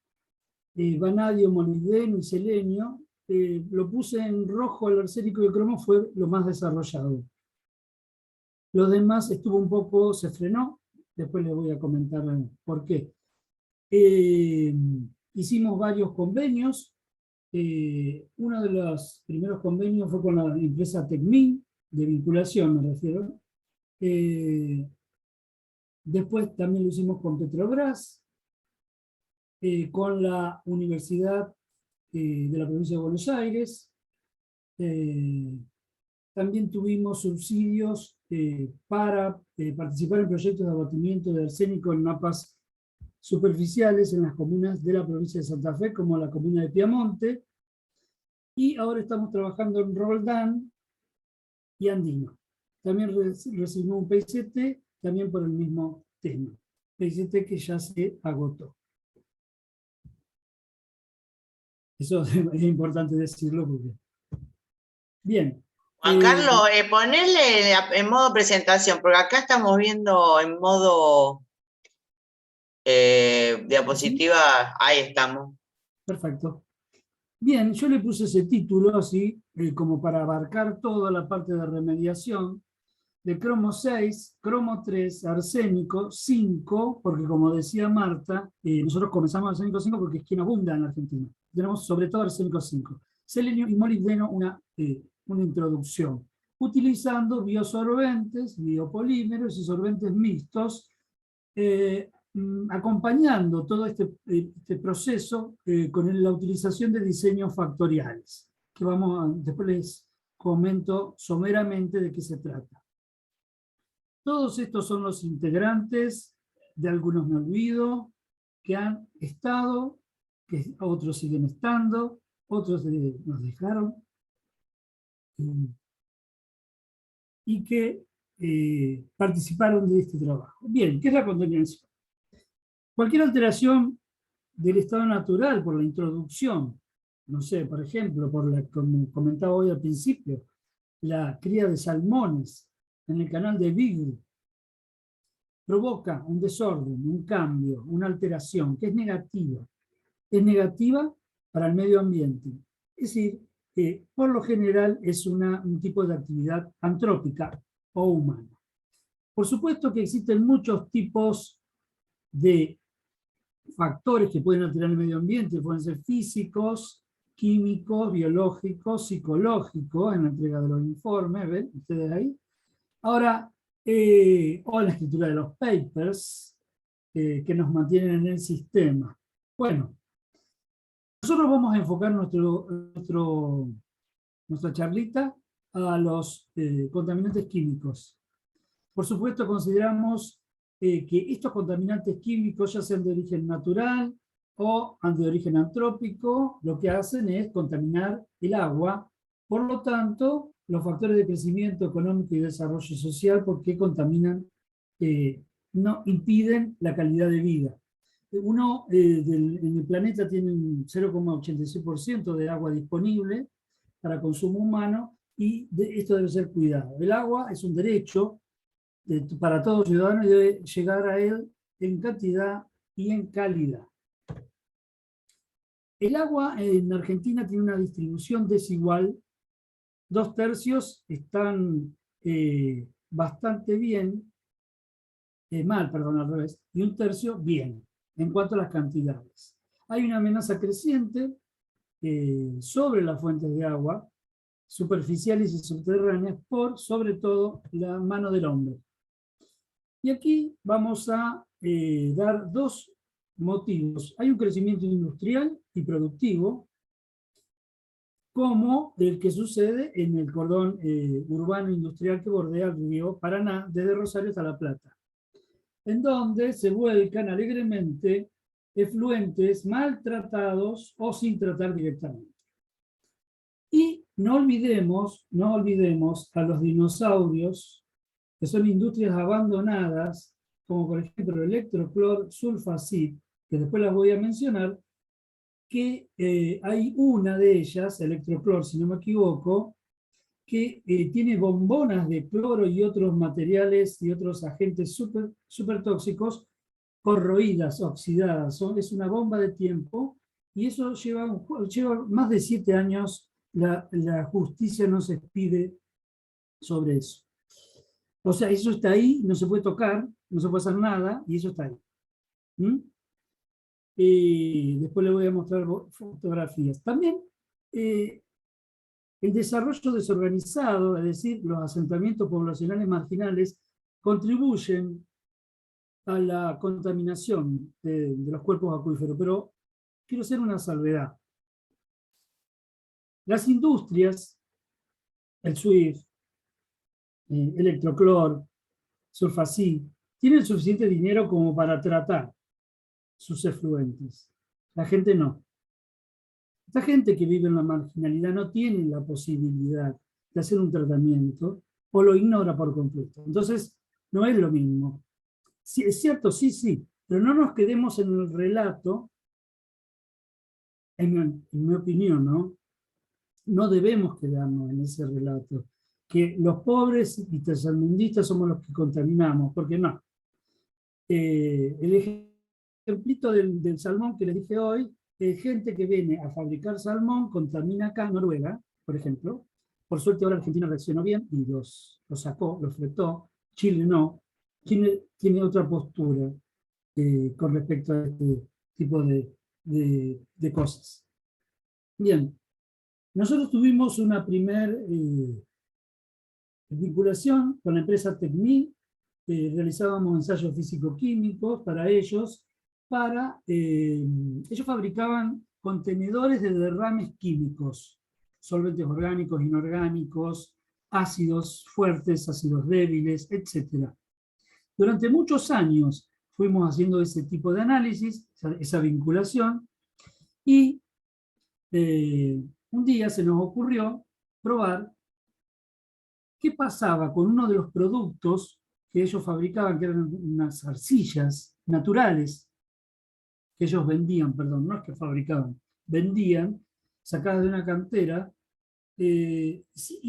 vanadio, molibdeno y selenio. Lo puse en rojo al arsénico y el cromo fue lo más desarrollado. Los demás estuvo un poco, se frenó, después les voy a comentar por qué. Hicimos varios convenios. Uno de los primeros convenios fue con la empresa Tecmin, de vinculación me refiero. Después también lo hicimos con Petrobras, con la Universidad de la Provincia de Buenos Aires. También tuvimos subsidios para participar en proyectos de abatimiento de arsénico en mapas superficiales en las comunas de la provincia de Santa Fe, como la comuna de Piamonte, y ahora estamos trabajando en Roldán y Andino. También recibimos un PICT, también por el mismo tema. PICT que ya se agotó. Eso es importante decirlo porque... Bien. Juan Carlos, ponele en modo presentación, porque acá estamos viendo en modo diapositiva, ahí estamos. Perfecto. Bien, yo le puse ese título así, como para abarcar toda la parte de remediación, de cromo 6, cromo 3, arsénico 5, porque como decía Marta, nosotros comenzamos arsénico 5 porque es quien abunda en Argentina. Tenemos sobre todo arsénico 5. Selenio y molibdeno, una introducción, utilizando biosorbentes, biopolímeros y sorbentes mixtos, acompañando todo este proceso con la utilización de diseños factoriales, que después les comento someramente de qué se trata. Todos estos son los integrantes, de algunos me olvido, que han estado, que otros siguen estando, otros nos dejaron, y que participaron de este trabajo. Bien, ¿qué es la contaminación? Cualquier alteración del estado natural por la introducción, no sé, por ejemplo, como comentaba hoy al principio, la cría de salmones en el canal de Beagle, provoca un desorden, un cambio, una alteración que es negativa. Es negativa para el medio ambiente. Es decir, que por lo general es un tipo de actividad antrópica o humana. Por supuesto que existen muchos tipos de factores que pueden alterar el medio ambiente, pueden ser físicos, químicos, biológicos, psicológicos, en la entrega de los informes, ¿ven ustedes ahí? Ahora, o en la escritura de los papers que nos mantienen en el sistema. Bueno, nosotros vamos a enfocar nuestra charlita a los contaminantes químicos. Por supuesto, consideramos que estos contaminantes químicos, ya sean de origen natural o de origen antrópico, lo que hacen es contaminar el agua. Por lo tanto, los factores de crecimiento económico y desarrollo social, porque contaminan, no impiden la calidad de vida. Uno en el planeta tiene un 0,86% de agua disponible para consumo humano y esto debe ser cuidado. El agua es un derecho para todo ciudadano y debe llegar a él en cantidad y en calidad. El agua en Argentina tiene una distribución desigual. 2/3 están bastante bien, mal, perdón, al revés, y 1/3 bien, en cuanto a las cantidades. Hay una amenaza creciente sobre las fuentes de agua, superficiales y subterráneas, por sobre todo la mano del hombre. Y aquí vamos a dar dos motivos. Hay un crecimiento industrial y productivo, como el que sucede en el cordón urbano industrial que bordea el río Paraná, desde Rosario hasta La Plata, en donde se vuelcan alegremente efluentes maltratados o sin tratar directamente. Y no olvidemos a los dinosaurios, que son industrias abandonadas, como por ejemplo electroclor, sulfacid, que después las voy a mencionar, que hay una de ellas, electroclor, si no me equivoco, que tiene bombonas de cloro y otros materiales y otros agentes súper tóxicos, corroídas, oxidadas. Es una bomba de tiempo, y eso lleva más de 7 años, la justicia no se expide sobre eso. O sea, eso está ahí, no se puede tocar, no se puede hacer nada, y eso está ahí. Después le voy a mostrar fotografías. También el desarrollo desorganizado, es decir, los asentamientos poblacionales marginales, contribuyen a la contaminación de los cuerpos acuíferos, pero quiero hacer una salvedad. Las industrias, el SWIFT, electroclor, sulfacid, tienen suficiente dinero como para tratar sus efluentes. La gente no. Esta gente que vive en la marginalidad no tiene la posibilidad de hacer un tratamiento o lo ignora por completo. Entonces, no es lo mismo. Sí, es cierto, sí, pero no nos quedemos en el relato, en mi opinión, ¿no? No debemos quedarnos en ese relato, que los pobres y tercermundistas somos los que contaminamos, porque no. El ejemplito del salmón que les dije hoy, gente que viene a fabricar salmón, contamina acá en Noruega, por ejemplo. Por suerte ahora Argentina reaccionó bien y los sacó, los fletó. Chile no. Chile tiene otra postura con respecto a este tipo de cosas. Bien. Nosotros tuvimos una primer vinculación con la empresa Tecmi, realizábamos ensayos físico-químicos para ellos, ellos fabricaban contenedores de derrames químicos, solventes orgánicos, inorgánicos, ácidos fuertes, ácidos débiles, etc. Durante muchos años fuimos haciendo ese tipo de análisis, esa vinculación, y un día se nos ocurrió probar qué pasaba con uno de los productos que ellos fabricaban, que eran unas arcillas naturales, que ellos vendían, perdón, no es que fabricaban, vendían, sacadas de una cantera, y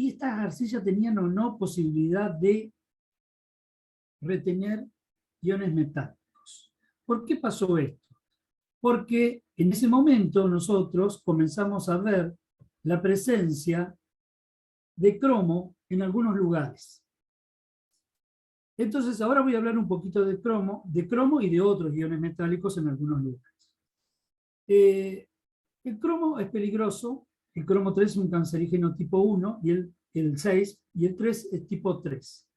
estas arcillas tenían o no posibilidad de retener iones metálicos. ¿Por qué pasó esto? Porque en ese momento nosotros comenzamos a ver la presencia de cromo en algunos lugares. Entonces ahora voy a hablar un poquito de cromo y de otros iones metálicos en algunos lugares. El cromo es peligroso. El cromo 3 es un cancerígeno tipo 1, y el 6, y el 3 es tipo 3.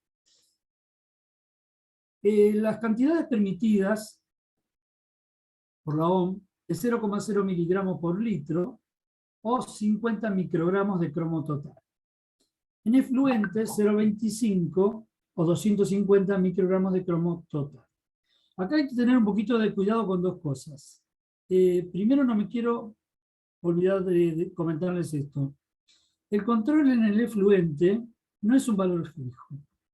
Las cantidades permitidas por la OMS es 0,0 miligramos por litro o 50 microgramos de cromo total. En efluentes, 0,25 o 250 microgramos de cromo total. Acá hay que tener un poquito de cuidado con dos cosas. Primero, no me quiero olvidar de comentarles esto. El control en el efluente no es un valor fijo.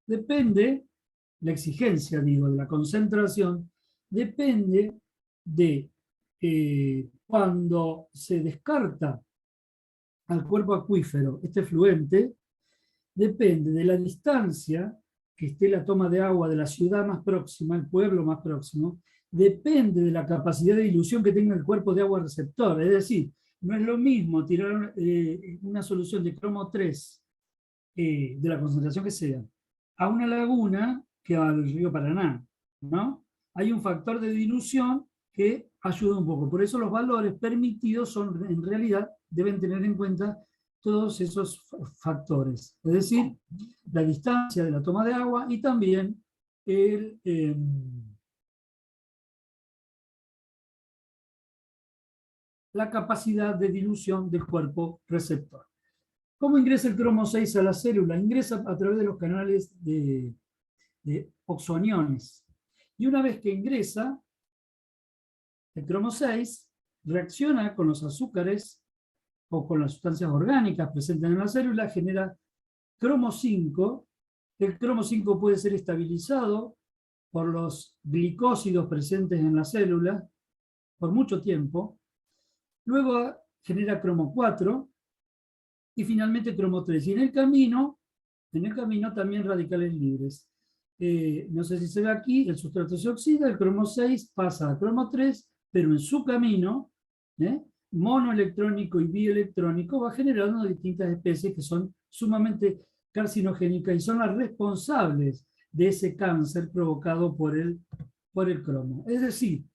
Depende, la exigencia, digo, de la concentración, depende de cuando se descarta al cuerpo acuífero este efluente, depende de la distancia que esté la toma de agua de la ciudad más próxima, el pueblo más próximo, depende de la capacidad de dilución que tenga el cuerpo de agua receptor. Es decir, no es lo mismo tirar una solución de cromo 3, de la concentración que sea, a una laguna que al río Paraná, ¿no? Hay un factor de dilución que ayuda un poco. Por eso los valores permitidos son, en realidad, deben tener en cuenta todos esos factores. Es decir, la distancia de la toma de agua y también la capacidad de dilución del cuerpo receptor. ¿Cómo ingresa el cromo 6 a la célula? Ingresa a través de los canales de oxoaniones. Y una vez que ingresa, el cromo 6 reacciona con los azúcares o con las sustancias orgánicas presentes en la célula, genera cromo 5. El cromo 5 puede ser estabilizado por los glicósidos presentes en la célula por mucho tiempo. Luego genera cromo 4 y finalmente cromo 3. Y en el camino también radicales libres. No sé si se ve aquí, el sustrato se oxida, el cromo 6 pasa a cromo 3, pero en su camino, monoelectrónico y bielectrónico, va generando distintas especies que son sumamente carcinogénicas y son las responsables de ese cáncer provocado por el cromo. Es decir,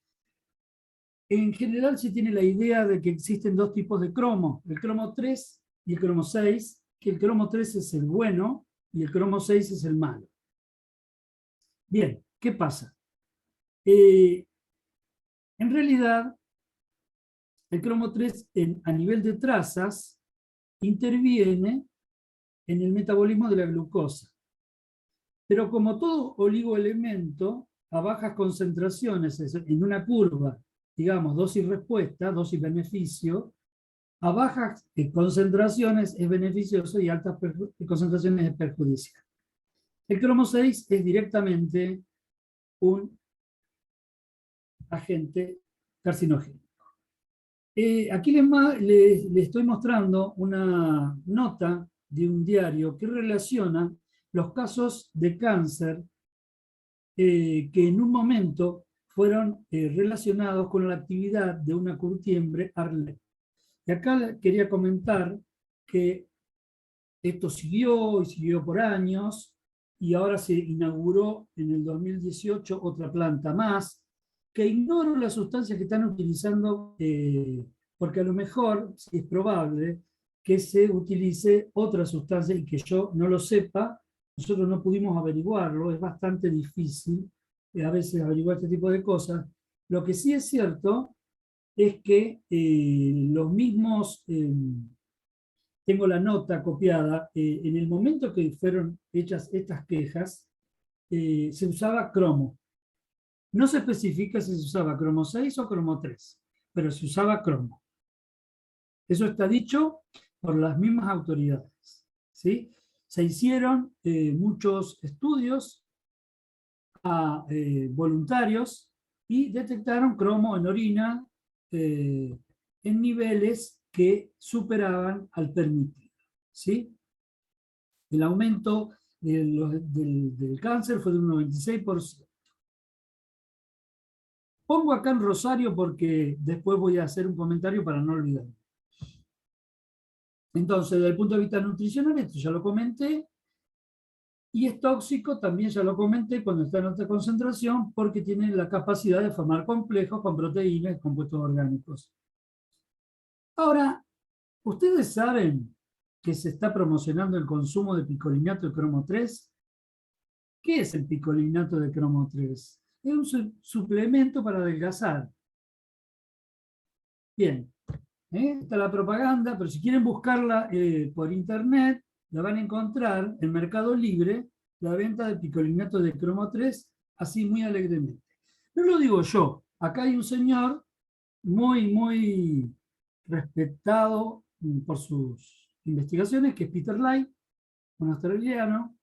en general se tiene la idea de que existen dos tipos de cromo, el cromo 3 y el cromo 6, que el cromo 3 es el bueno y el cromo 6 es el malo. Bien, ¿qué pasa? En realidad, el cromo 3 a nivel de trazas interviene en el metabolismo de la glucosa. Pero como todo oligoelemento, a bajas concentraciones, en una curva, digamos, dosis-respuesta, dosis-beneficio, a bajas concentraciones es beneficioso y altas concentraciones es perjudicial. El cromo 6 es directamente un agente carcinogénico. Aquí les estoy mostrando una nota de un diario que relaciona los casos de cáncer que en un momento fueron relacionados con la actividad de una curtiembre Arlet. Y acá quería comentar que esto siguió y siguió por años, y ahora se inauguró en el 2018 otra planta más, que ignoro las sustancias que están utilizando, porque a lo mejor es probable que se utilice otra sustancia y que yo no lo sepa. Nosotros no pudimos averiguarlo, es bastante difícil a veces averiguar este tipo de cosas. Lo que sí es cierto es que los mismos, tengo la nota copiada, en el momento que fueron hechas estas quejas, se usaba cromo. No se especifica si se usaba cromo 6 o cromo 3, pero se usaba cromo. Eso está dicho por las mismas autoridades, ¿sí? Se hicieron muchos estudios a voluntarios y detectaron cromo en orina en niveles que superaban al permitido, ¿sí? El aumento del cáncer fue de un 96%. Pongo acá en rosario porque después voy a hacer un comentario para no olvidar. Entonces, desde el punto de vista nutricional, esto ya lo comenté, y es tóxico, también ya lo comenté, cuando está en alta concentración, porque tiene la capacidad de formar complejos con proteínas y compuestos orgánicos. Ahora, ¿ustedes saben que se está promocionando el consumo de picolinato de cromo 3? ¿Qué es el picolinato de cromo 3? Es un suplemento para adelgazar. Bien, está la propaganda, pero si quieren buscarla por internet, la van a encontrar en Mercado Libre, la venta de picolinato de cromo 3, así muy alegremente. No lo digo yo, acá hay un señor muy respetado por sus investigaciones, que es Peter Light, un australiano,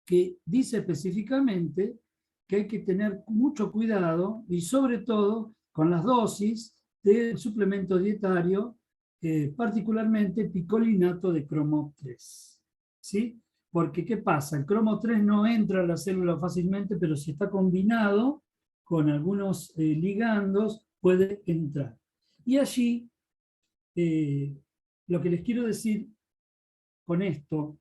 que dice específicamente que hay que tener mucho cuidado y sobre todo con las dosis del suplemento dietario, particularmente picolinato de cromo 3. ¿Sí? porque ¿qué pasa? El cromo 3 no entra a la célula fácilmente, pero si está combinado con algunos ligandos, puede entrar. Y allí, lo que les quiero decir con esto,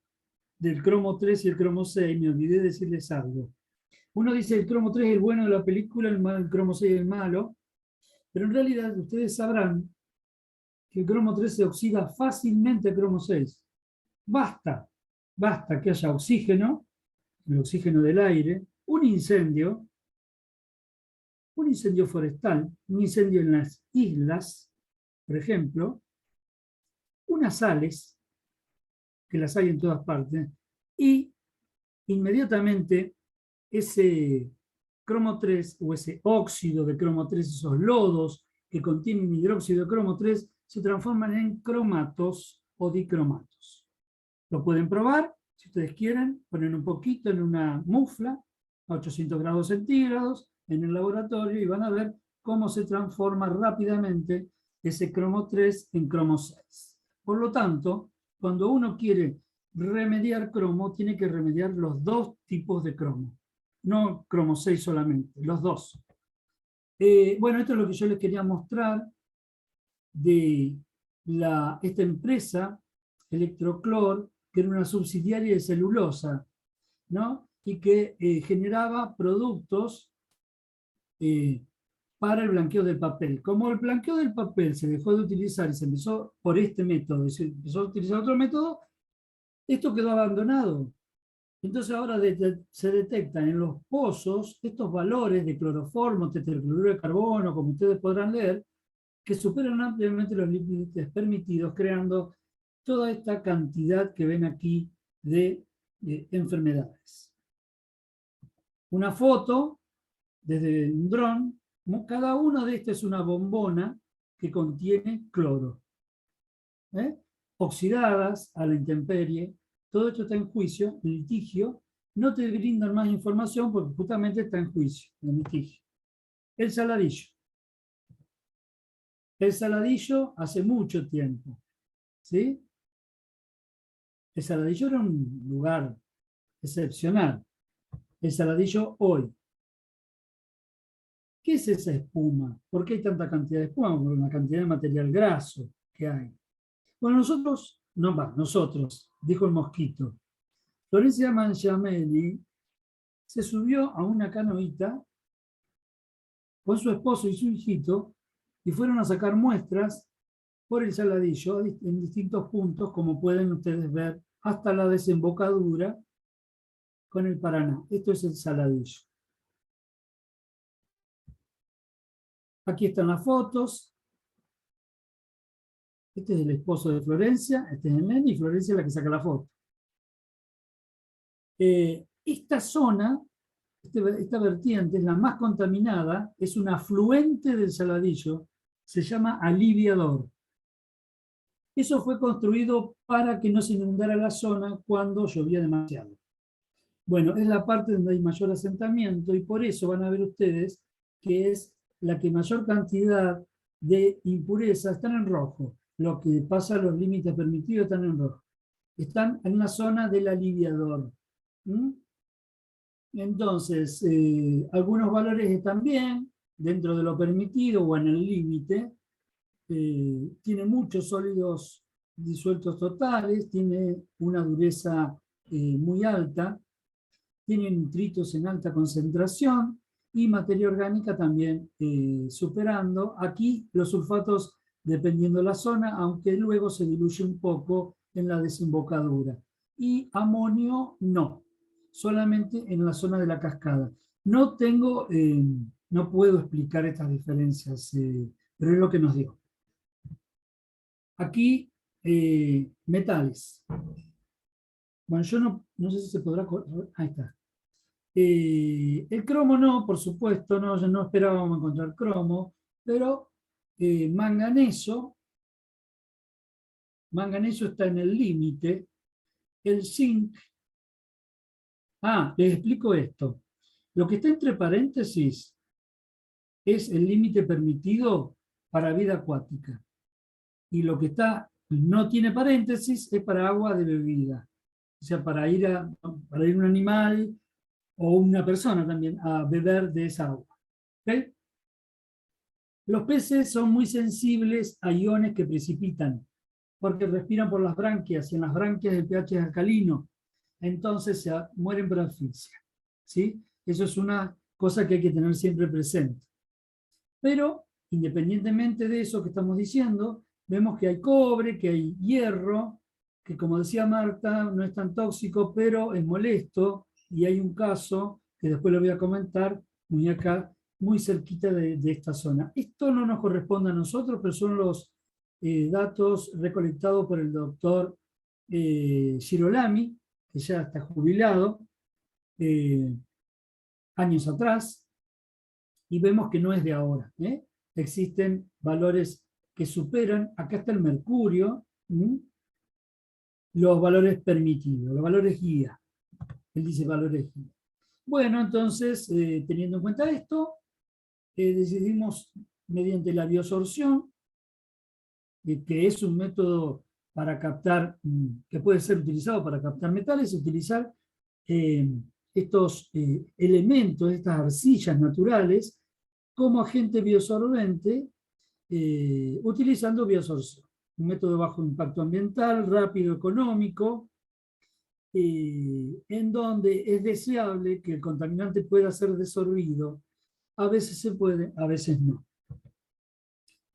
del cromo 3 y el cromo 6, me olvidé de decirles algo. Uno dice el cromo 3 es el bueno de la película, el cromo 6 es el malo, pero en realidad ustedes sabrán que el cromo 3 se oxida fácilmente al cromo 6. Basta que haya oxígeno, el oxígeno del aire, un incendio forestal, un incendio en las islas, por ejemplo, unas sales, que las hay en todas partes, y inmediatamente ese cromo 3 o ese óxido de cromo 3, esos lodos que contienen hidróxido de cromo 3, se transforman en cromatos o dicromatos. Lo pueden probar, si ustedes quieren, ponen un poquito en una mufla a 800 grados centígrados en el laboratorio y van a ver cómo se transforma rápidamente ese cromo 3 en cromo 6. Por lo tanto, cuando uno quiere remediar cromo, tiene que remediar los dos tipos de cromo. No cromo 6 solamente, los dos. Bueno, esto es lo que yo les quería mostrar de esta empresa, Electroclor, que era una subsidiaria de celulosa, ¿no? Y que generaba productos para el blanqueo del papel. Como el blanqueo del papel se dejó de utilizar y se empezó por este método, y se empezó a utilizar otro método, esto quedó abandonado. Entonces ahora se detectan en los pozos estos valores de cloroformo, tetracloruro de carbono, como ustedes podrán leer, que superan ampliamente los límites permitidos, creando toda esta cantidad que ven aquí de enfermedades. Una foto desde un dron, cada una de estas es una bombona que contiene cloro. Oxidadas a la intemperie, todo esto está en juicio, en litigio, no te brindan más información porque justamente está en juicio, en litigio. El saladillo. El saladillo hace mucho tiempo, ¿sí? El saladillo era un lugar excepcional. El saladillo hoy. ¿Qué es esa espuma? ¿Por qué hay tanta cantidad de espuma? Por una cantidad de material graso que hay. Bueno, nosotros, dijo el mosquito. Florencia Mangiamelli se subió a una canoita con su esposo y su hijito y fueron a sacar muestras por el saladillo en distintos puntos, como pueden ustedes ver, hasta la desembocadura con el Paraná. Esto es el saladillo. Aquí están las fotos. Este es el esposo de Florencia, este es el nene, y Florencia es la que saca la foto. Esta zona, esta vertiente, es la más contaminada, es un afluente del saladillo, se llama Aliviador. Eso fue construido para que no se inundara la zona cuando llovía demasiado. Bueno, es la parte donde hay mayor asentamiento y por eso van a ver ustedes que es la que mayor cantidad de impurezas están en rojo. Lo que pasa a los límites permitidos están en rojo. Están en la zona del aliviador. Entonces, algunos valores están bien, dentro de lo permitido o en el límite. Tiene muchos sólidos disueltos totales, tiene una dureza muy alta, tiene nitritos en alta concentración y materia orgánica también superando. Aquí los sulfatos dependiendo de la zona, aunque luego se diluye un poco en la desembocadura. Y amonio no, solamente en la zona de la cascada. No puedo explicar estas diferencias, pero es lo que nos dio. Aquí, metales. Bueno, yo no sé si se podrá... Ahí está. El cromo no, por supuesto, no esperábamos encontrar cromo, pero manganeso está en el límite. El zinc... les explico esto. Lo que está entre paréntesis es el límite permitido para vida acuática. Y lo que no tiene paréntesis es para agua de bebida. o sea, para ir un animal o una persona también a beber de esa agua. ¿Okay? Los peces son muy sensibles a iones que precipitan, porque respiran por las branquias, y en las branquias el pH es alcalino, entonces se mueren por asfixia. ¿Sí? Eso es una cosa que hay que tener siempre presente. Pero, independientemente de eso que estamos diciendo, vemos que hay cobre, que hay hierro, que como decía Marta, no es tan tóxico, pero es molesto, y hay un caso, que después lo voy a comentar, muy acá, muy cerquita de esta zona. Esto no nos corresponde a nosotros, pero son los datos recolectados por el doctor Girolami, que ya está jubilado, años atrás, y vemos que no es de ahora. Existen valores que superan, acá está el mercurio, los valores permitidos, los valores guía. Él dice valores guía. Bueno, entonces, teniendo en cuenta esto, decidimos, mediante la biosorción, que es un método para captar, que puede ser utilizado para captar metales, utilizar estos elementos, estas arcillas naturales, como agente biosorbente, utilizando biosorción. Un método de bajo impacto ambiental, rápido, económico, en donde es deseable que el contaminante pueda ser desorbido. A veces se puede, a veces no.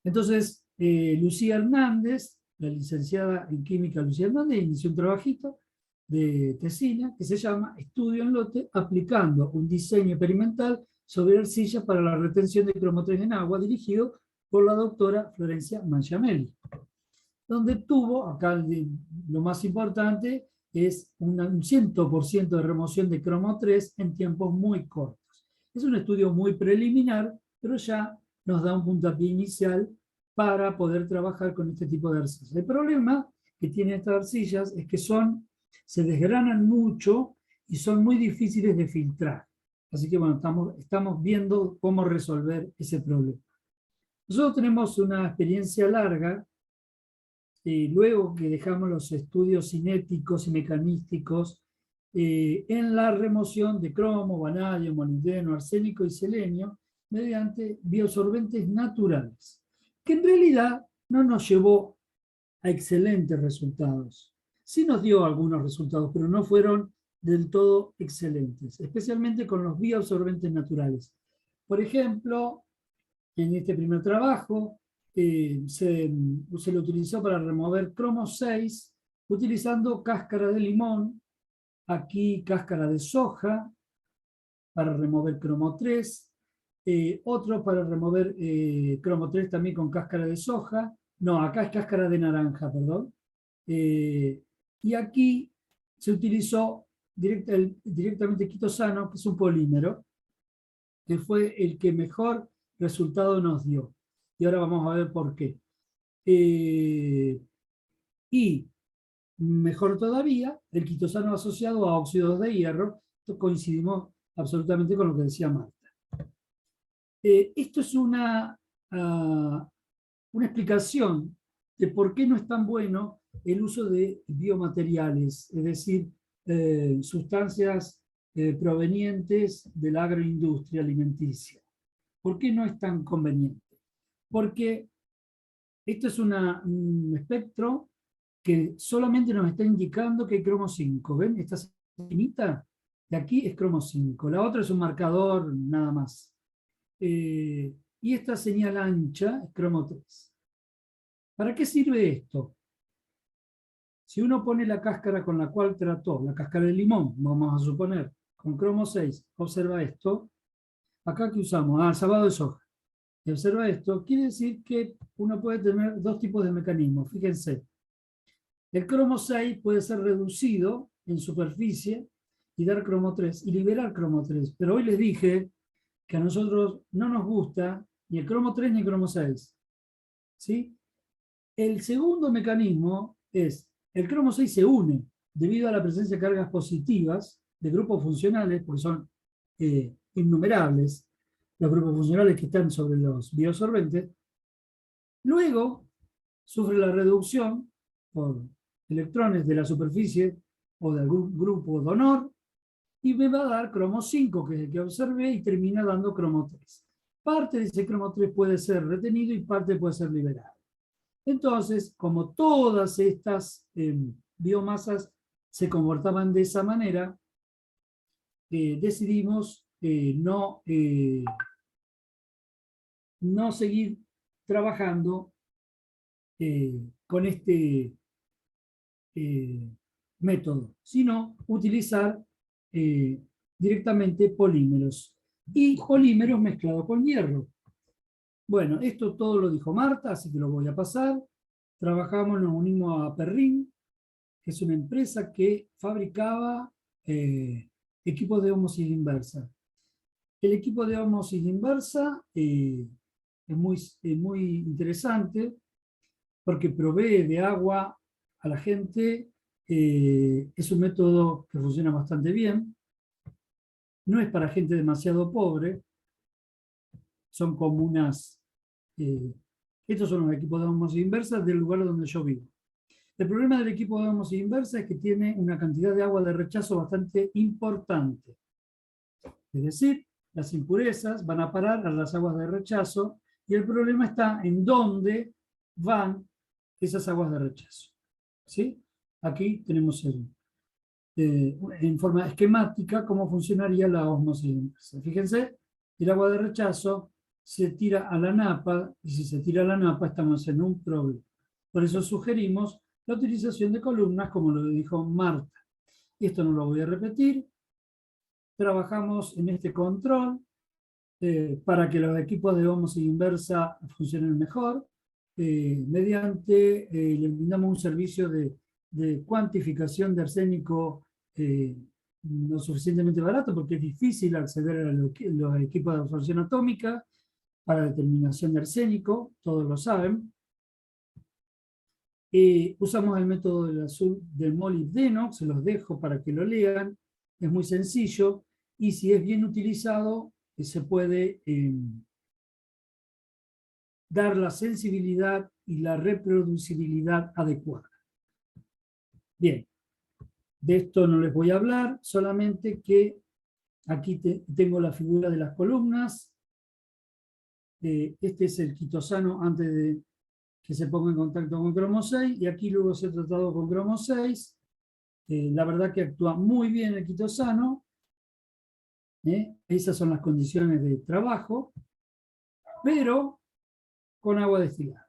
Entonces, Lucía Hernández, la licenciada en química Lucía Hernández, inició un trabajito de tesina que se llama Estudio en lote aplicando un diseño experimental sobre arcillas para la retención de cromo 3 en agua, dirigido por la doctora Florencia Mangiamelli, donde tuvo, acá lo más importante, es un 100% de remoción de cromo 3 en tiempos muy cortos. Es un estudio muy preliminar, pero ya nos da un puntapié inicial para poder trabajar con este tipo de arcillas. El problema que tienen estas arcillas es que se desgranan mucho y son muy difíciles de filtrar. Así que bueno, estamos viendo cómo resolver ese problema. Nosotros tenemos una experiencia larga, luego que dejamos los estudios cinéticos y mecanísticos, en la remoción de cromo, vanadio, molibdeno, arsénico y selenio, mediante biosorbentes naturales, que en realidad no nos llevó a excelentes resultados. Sí nos dio algunos resultados, pero no fueron del todo excelentes, especialmente con los bioabsorbentes naturales. Por ejemplo, en este primer trabajo se lo utilizó para remover cromo 6 utilizando cáscara de limón, aquí cáscara de soja para remover cromo 3, otro para remover cromo 3 también con cáscara de soja, no, acá es cáscara de naranja, perdón, y aquí se utilizó directamente quitosano, que es un polímero, que fue el que mejor resultado nos dio. Y ahora vamos a ver por qué. Y mejor todavía, el quitosano asociado a óxidos de hierro. Esto coincidimos absolutamente con lo que decía Marta. Esto es una explicación de por qué no es tan bueno el uso de biomateriales, es decir, sustancias provenientes de la agroindustria alimenticia. ¿Por qué no es tan conveniente? Porque esto es un espectro que solamente nos está indicando que hay cromo 5. ¿Ven? Esta esquinita de aquí es cromo 5. La otra es un marcador nada más. Y esta señal ancha es cromo 3. ¿Para qué sirve esto? Si uno pone la cáscara con la cual trató, la cáscara de limón, vamos a suponer, con cromo 6, observa esto. Acá que usamos, el sabado de soja. Y observa esto, quiere decir que uno puede tener dos tipos de mecanismos. Fíjense, el cromo 6 puede ser reducido en superficie y dar cromo 3 y liberar cromo 3. Pero hoy les dije que a nosotros no nos gusta ni el cromo 3 ni el cromo 6. ¿Sí? El segundo mecanismo es, el cromo 6 se une debido a la presencia de cargas positivas de grupos funcionales, porque son innumerables los grupos funcionales que están sobre los biosorbentes. Luego sufre la reducción por electrones de la superficie o de algún grupo donor, y me va a dar cromo 5, que es el que observé, y termina dando cromo 3. Parte de ese cromo 3 puede ser retenido y parte puede ser liberado. Entonces, como todas estas biomasas se comportaban de esa manera, decidimos no seguir trabajando con este método, sino utilizar directamente polímeros, y polímeros mezclados con hierro. Bueno, esto todo lo dijo Marta, así que lo voy a pasar. Trabajamos, nos unimos a Perrin, que es una empresa que fabricaba equipos de ósmosis inversa. El equipo de ósmosis inversa es muy interesante porque provee de agua a la gente. Es un método que funciona bastante bien. No es para gente demasiado pobre. Son como unas... estos son los equipos de ósmosis inversa del lugar donde yo vivo. El problema del equipo de ósmosis inversa es que tiene una cantidad de agua de rechazo bastante importante. Es decir, las impurezas van a parar a las aguas de rechazo, y el problema está en dónde van esas aguas de rechazo. ¿Sí? Aquí tenemos en forma esquemática cómo funcionaría la ósmosis inversa. Fíjense, el agua de rechazo se tira a la napa, y si se tira a la napa estamos en un problema. Por eso sugerimos la utilización de columnas, como lo dijo Marta. Esto no lo voy a repetir. Trabajamos en este control para que los equipos de ósmosis inversa funcionen mejor. Mediante, le brindamos un servicio de cuantificación de arsénico no suficientemente barato, porque es difícil acceder a los equipos de absorción atómica para determinación de arsénico, todos lo saben. Usamos el método del molibdeno, se los dejo para que lo lean, es muy sencillo, y si es bien utilizado, se puede dar la sensibilidad y la reproducibilidad adecuada. Bien, de esto no les voy a hablar, solamente que aquí tengo la figura de las columnas. Este es el quitosano antes de que se ponga en contacto con cromo 6, y aquí luego se ha tratado con cromo 6. La verdad que actúa muy bien el quitosano. Esas son las condiciones de trabajo, pero con agua destilada.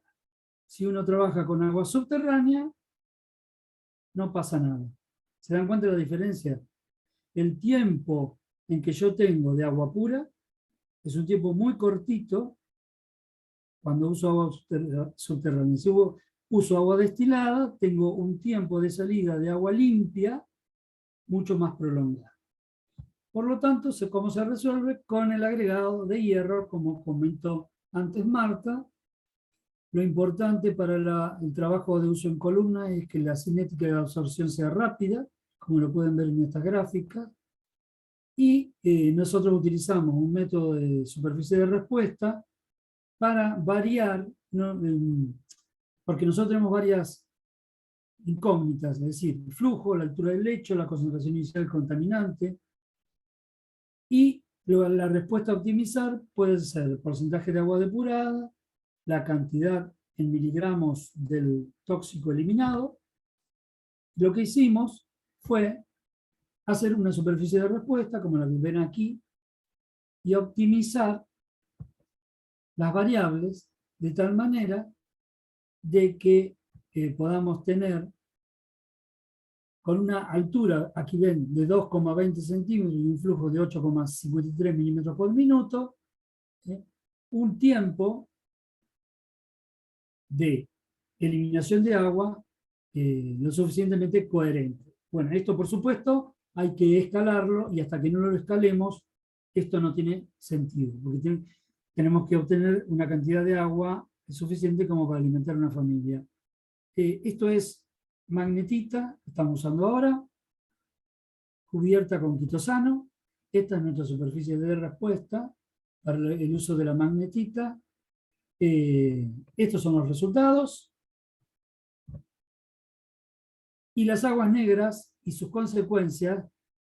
Si uno trabaja con agua subterránea, no pasa nada. ¿Se dan cuenta de la diferencia? El tiempo en que yo tengo de agua pura es un tiempo muy cortito cuando uso agua subterránea. Si uso agua destilada, tengo un tiempo de salida de agua limpia mucho más prolongado. Por lo tanto, ¿cómo se resuelve? Con el agregado de hierro, como comentó antes Marta. Lo importante para el trabajo de uso en columna es que la cinética de absorción sea rápida, como lo pueden ver en esta gráfica. Y nosotros utilizamos un método de superficie de respuesta para variar, ¿no? Porque nosotros tenemos varias incógnitas, es decir, el flujo, la altura del lecho, la concentración inicial del contaminante, y la respuesta a optimizar puede ser el porcentaje de agua depurada, la cantidad en miligramos del tóxico eliminado. Lo que hicimos fue hacer una superficie de respuesta, como la que ven aquí, y optimizar las variables de tal manera de que podamos tener con una altura, aquí ven, de 2,20 centímetros y un flujo de 8,53 milímetros por minuto, un tiempo de eliminación de agua lo suficientemente coherente. Bueno, esto por supuesto hay que escalarlo, y hasta que no lo escalemos, esto no tiene sentido, porque tenemos que obtener una cantidad de agua suficiente como para alimentar una familia. Esto es magnetita, estamos usando ahora, cubierta con quitosano. Esta es nuestra superficie de respuesta para el uso de la magnetita. Estos son los resultados. Y las aguas negras y sus consecuencias,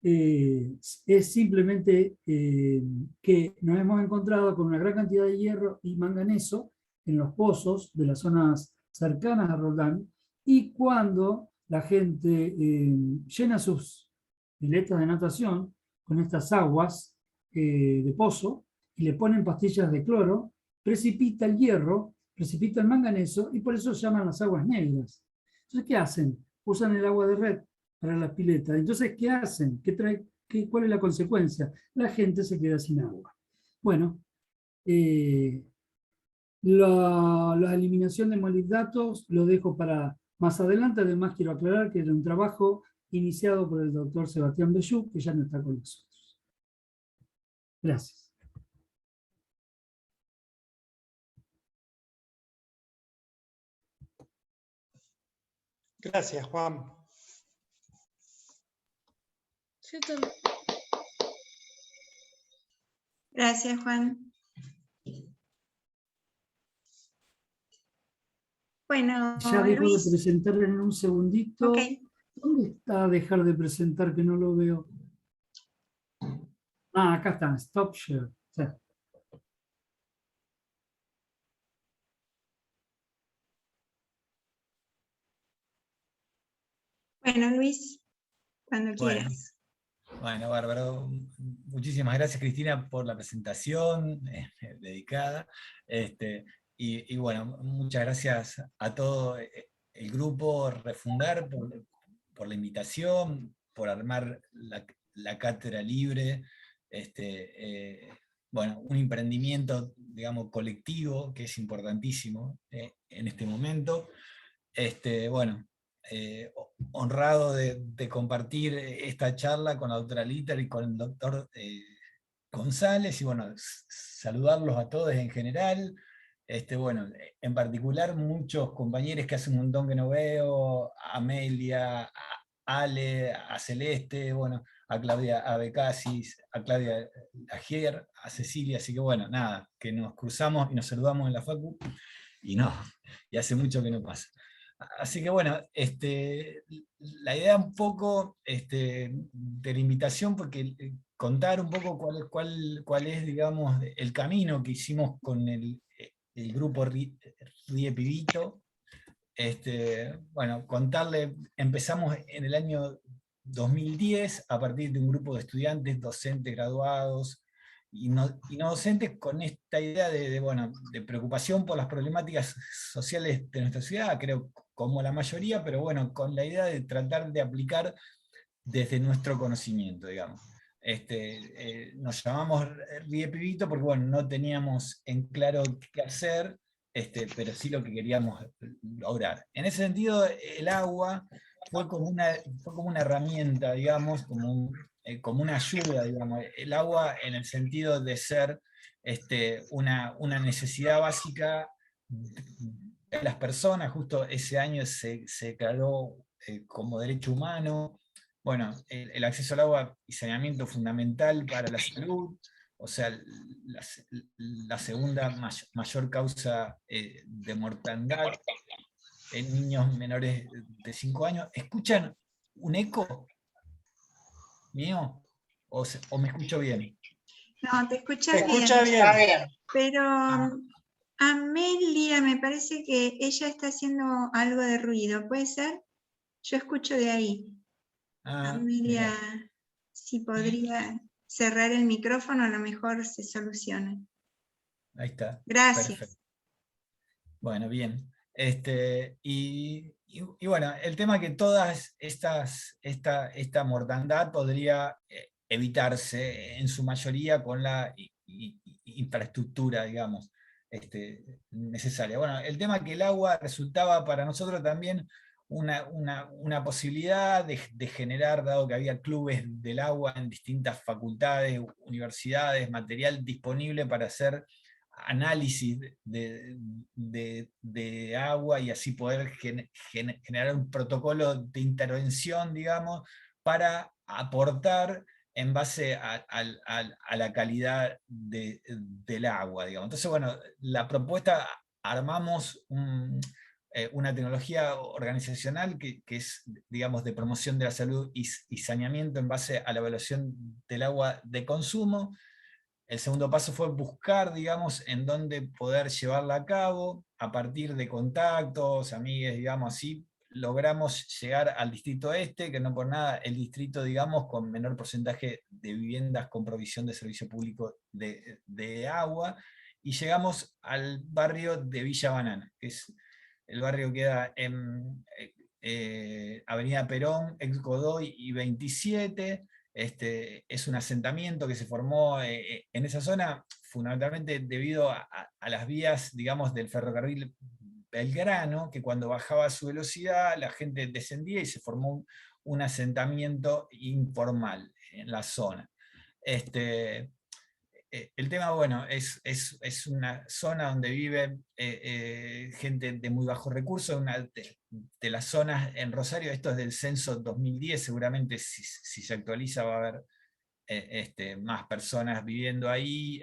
es simplemente que nos hemos encontrado con una gran cantidad de hierro y manganeso en los pozos de las zonas cercanas a Roldán, y cuando la gente llena sus piletas de natación con estas aguas de pozo y le ponen pastillas de cloro, precipita el hierro, precipita el manganeso, y por eso se llaman las aguas negras. Entonces, ¿qué hacen? Usan el agua de red para las piletas. Entonces, ¿qué hacen? ¿Cuál es la consecuencia? La gente se queda sin agua. Bueno, la eliminación de molibdatos lo dejo para más adelante. Además, quiero aclarar que era un trabajo iniciado por el doctor Sebastián Bellú, que ya no está con nosotros. Gracias. Gracias, Juan. Gracias, Juan. Bueno, Ya dejo Luis. de presentar en un segundito. Okay. ¿Dónde está dejar de presentar que no lo veo? Ah, acá está, Stop Share. Sí. Bueno, Luis, cuando quieras. Bueno, bárbaro. Muchísimas gracias, Cristina, por la presentación dedicada. Y bueno, muchas gracias a todo el grupo Refundar por la invitación, por armar la cátedra libre. Bueno, un emprendimiento, digamos, colectivo, que es importantísimo en este momento. Bueno, honrado de compartir esta charla con la doctora Litter y con el doctor González, y bueno, saludarlos a todos en general. Bueno, en particular muchos compañeros que hace un montón que no veo, a Amelia, a Ale, a Celeste, bueno, a Claudia Abecasis, a Claudia Agier, a Cecilia, así que bueno, nada, que nos cruzamos y nos saludamos en la facu, y no, y hace mucho que no pasa. Así que bueno, la idea un poco de la invitación, porque contar un poco cuál es, digamos, el camino que hicimos con el grupo Ríe Pibito. Bueno, contarle, empezamos en el año 2010 a partir de un grupo de estudiantes, docentes graduados y no docentes, con esta idea bueno, de preocupación por las problemáticas sociales de nuestra ciudad, creo como la mayoría, pero bueno, con la idea de tratar de aplicar desde nuestro conocimiento, digamos. Nos llamamos Ríe Pibito porque bueno, no teníamos en claro qué hacer, pero sí lo que queríamos lograr. En ese sentido, el agua fue como una herramienta, digamos, como una ayuda, digamos. El agua en el sentido de ser una necesidad básica de las personas. Justo ese año se declaró como derecho humano. Bueno, el acceso al agua y saneamiento fundamental para la salud, o sea, la segunda mayor causa de mortandad en niños menores de 5 años. ¿Escuchan un eco mío? ¿O me escucho bien? No, te escuchas Se bien. escucha bien. Pero Amelia, me parece que ella está haciendo algo de ruido, ¿puede ser? Yo escucho de ahí. Amelia, mirá, si podría cerrar el micrófono, a lo mejor se soluciona. Ahí está. Gracias. Perfecto. Bueno, bien. Y bueno, el tema es que todas esta mortandad podría evitarse en su mayoría con la infraestructura, digamos, necesaria. Bueno, el tema es que el agua resultaba para nosotros también una posibilidad de generar, dado que había clubes del agua en distintas facultades, universidades, material disponible para hacer análisis de agua, y así poder generar un protocolo de intervención, digamos, para aportar en base a la calidad del agua, digamos. Entonces, bueno, la propuesta, armamos una tecnología organizacional que es, digamos, de promoción de la salud y saneamiento en base a la evaluación del agua de consumo. El segundo paso fue buscar, digamos, en dónde poder llevarla a cabo, a partir de contactos, amigues, digamos así, logramos llegar al distrito este, que no por nada el distrito, digamos, con menor porcentaje de viviendas con provisión de servicio público de agua, y llegamos al barrio de Villa Banana, que es el barrio que queda en Avenida Perón, ex Godoy y 27, es un asentamiento que se formó en esa zona, fundamentalmente debido a las vías, digamos, del ferrocarril Belgrano, que cuando bajaba su velocidad la gente descendía y se formó un asentamiento informal en la zona. El tema, bueno, es una zona donde vive gente de muy bajos recursos, una de las zonas en Rosario, esto es del censo 2010, seguramente si se actualiza va a haber más personas viviendo ahí,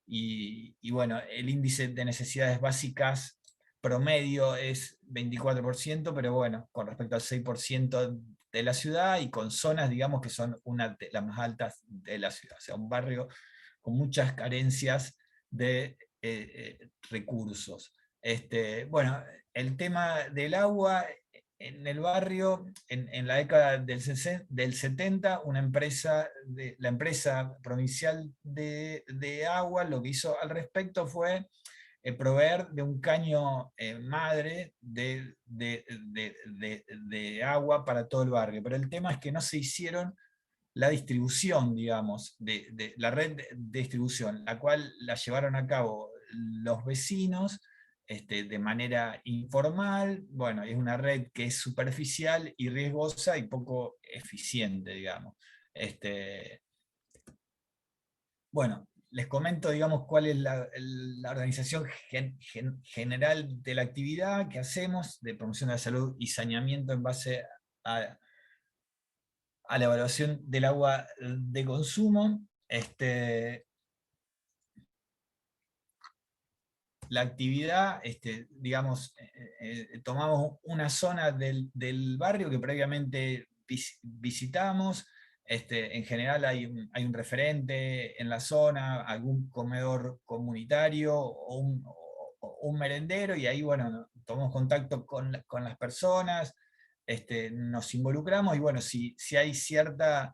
y bueno, el índice de necesidades básicas promedio es 24%, pero bueno, con respecto al 6% de la ciudad, y con zonas, digamos, que son una de las más altas de la ciudad, o sea, un barrio con muchas carencias de recursos. Bueno, el tema del agua en el barrio, en la década del 70, la empresa provincial de agua lo que hizo al respecto fue proveer de un caño madre de agua para todo el barrio. Pero el tema es que no se hicieron la distribución, digamos, de la red de distribución, la cual la llevaron a cabo los vecinos de manera informal. Bueno, es una red que es superficial y riesgosa y poco eficiente, digamos. Bueno, les comento, digamos, cuál es la organización general de la actividad que hacemos de promoción de la salud y saneamiento en base a la evaluación del agua de consumo. La actividad, digamos, tomamos una zona del barrio que previamente visitamos. En general hay un referente en la zona, algún comedor comunitario o un merendero, y ahí, bueno, tomamos contacto con las personas, nos involucramos, y bueno, si hay cierta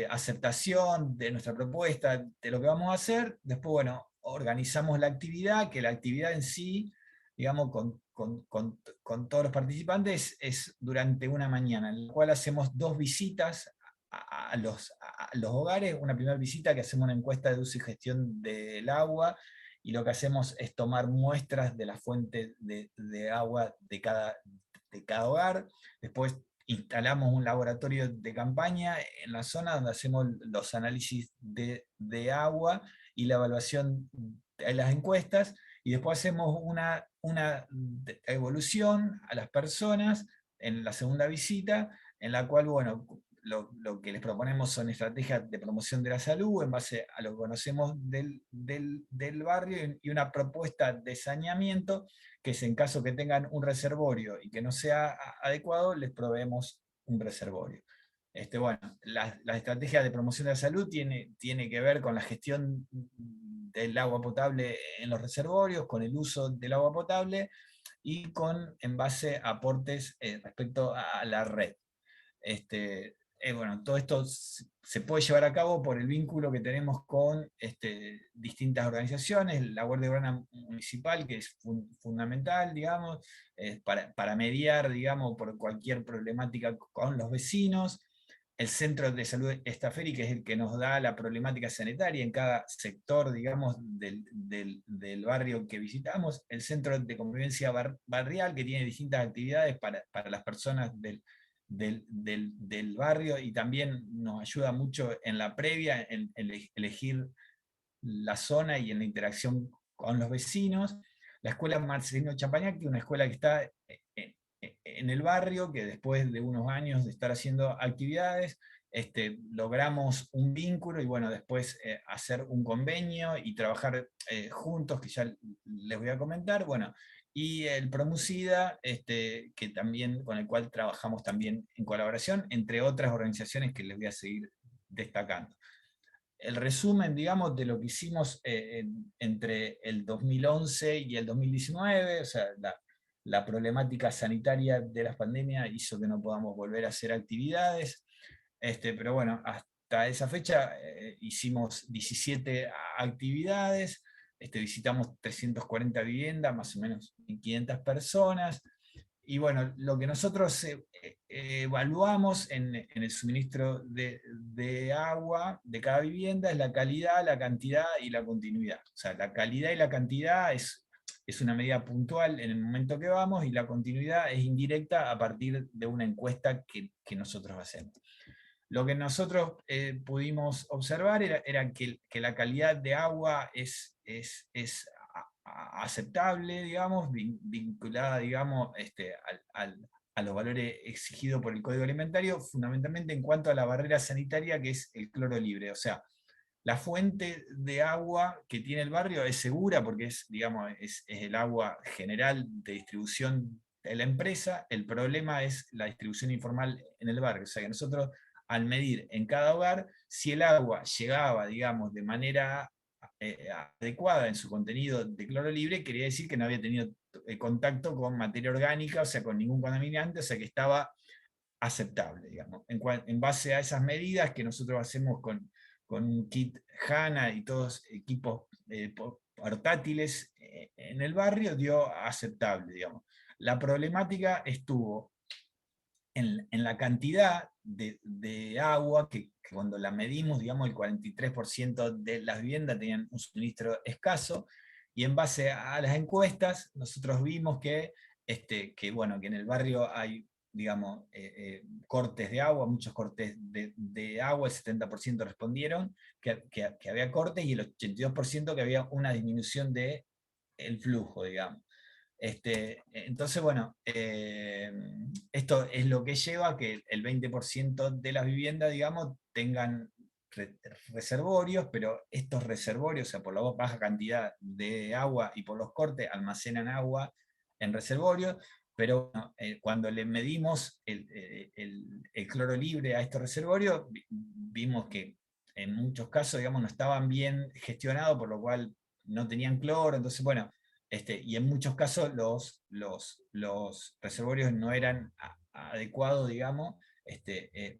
aceptación de nuestra propuesta, de lo que vamos a hacer, después, bueno, organizamos la actividad, que la actividad en sí, digamos, con todos los participantes, es durante una mañana, en la cual hacemos 2 visitas a los hogares. Una primera visita, que hacemos una encuesta de uso y gestión del agua, y lo que hacemos es tomar muestras de la fuente de agua de cada hogar. Después instalamos un laboratorio de campaña en la zona donde hacemos los análisis de agua y la evaluación de las encuestas, y después hacemos una evolución a las personas en la segunda visita, en la cual, bueno, lo que les proponemos son estrategias de promoción de la salud en base a lo que conocemos del barrio, y una propuesta de saneamiento, que es en caso que tengan un reservorio y que no sea adecuado, les proveemos un reservorio. Bueno, la estrategia de promoción de la salud tiene que ver con la gestión del agua potable en los reservorios, con el uso del agua potable y en base a aportes respecto a la red. Bueno, todo esto se puede llevar a cabo por el vínculo que tenemos con distintas organizaciones, la Guardia Urbana Municipal, que es fundamental, digamos, para mediar, digamos, por cualquier problemática con los vecinos. El Centro de Salud Estaferi, que es el que nos da la problemática sanitaria en cada sector, digamos, del barrio que visitamos. El Centro de Convivencia Barrial, que tiene distintas actividades para las personas del barrio, y también nos ayuda mucho en la previa, en elegir la zona y en la interacción con los vecinos. La Escuela Marcelino Champagnat, una escuela que está en el barrio, que después de unos años de estar haciendo actividades, logramos un vínculo, y bueno, después hacer un convenio y trabajar juntos, que ya les voy a comentar. Bueno, y el Promucida, que también, con el cual trabajamos también en colaboración, entre otras organizaciones que les voy a seguir destacando. El resumen, digamos, de lo que hicimos entre el 2011 y el 2019, o sea, la problemática sanitaria de las pandemias hizo que no podamos volver a hacer actividades, pero bueno, hasta esa fecha hicimos 17 actividades, visitamos 340 viviendas, más o menos 500 personas, y bueno, lo que nosotros evaluamos en el suministro de agua de cada vivienda es la calidad, la cantidad y la continuidad. O sea, la calidad y la cantidad es una medida puntual en el momento que vamos, y la continuidad es indirecta a partir de una encuesta que nosotros hacemos. Lo que nosotros pudimos observar era que la calidad de agua es aceptable, digamos, vinculada, digamos, a los valores exigidos por el Código Alimentario, fundamentalmente en cuanto a la barrera sanitaria, que es el cloro libre. O sea, la fuente de agua que tiene el barrio es segura porque es, digamos, es el agua general de distribución de la empresa. El problema es la distribución informal en el barrio. O sea que nosotros, al medir en cada hogar si el agua llegaba, digamos, de manera adecuada en su contenido de cloro libre, quería decir que no había tenido contacto con materia orgánica, o sea, con ningún contaminante, o sea que estaba aceptable, digamos. En base a esas medidas que nosotros hacemos con un kit HANA y todos equipos portátiles en el barrio, dio aceptable, digamos. La problemática estuvo en la cantidad de agua, que cuando la medimos, digamos, el 43% de las viviendas tenían un suministro escaso, y en base a las encuestas, nosotros vimos que bueno, que en el barrio hay, digamos, cortes de agua, muchos cortes de agua, el 70% respondieron que había cortes, y el 82% que había una disminución del flujo, digamos. Entonces, bueno, esto es lo que lleva a que el 20% de las viviendas, digamos, tengan reservorios, pero estos reservorios, o sea, por la baja cantidad de agua y por los cortes, almacenan agua en reservorios, pero bueno, cuando le medimos el cloro libre a estos reservorios, vimos que en muchos casos, digamos, no estaban bien gestionados, por lo cual no tenían cloro. Entonces, bueno, y en muchos casos los reservorios no eran adecuados, digamos,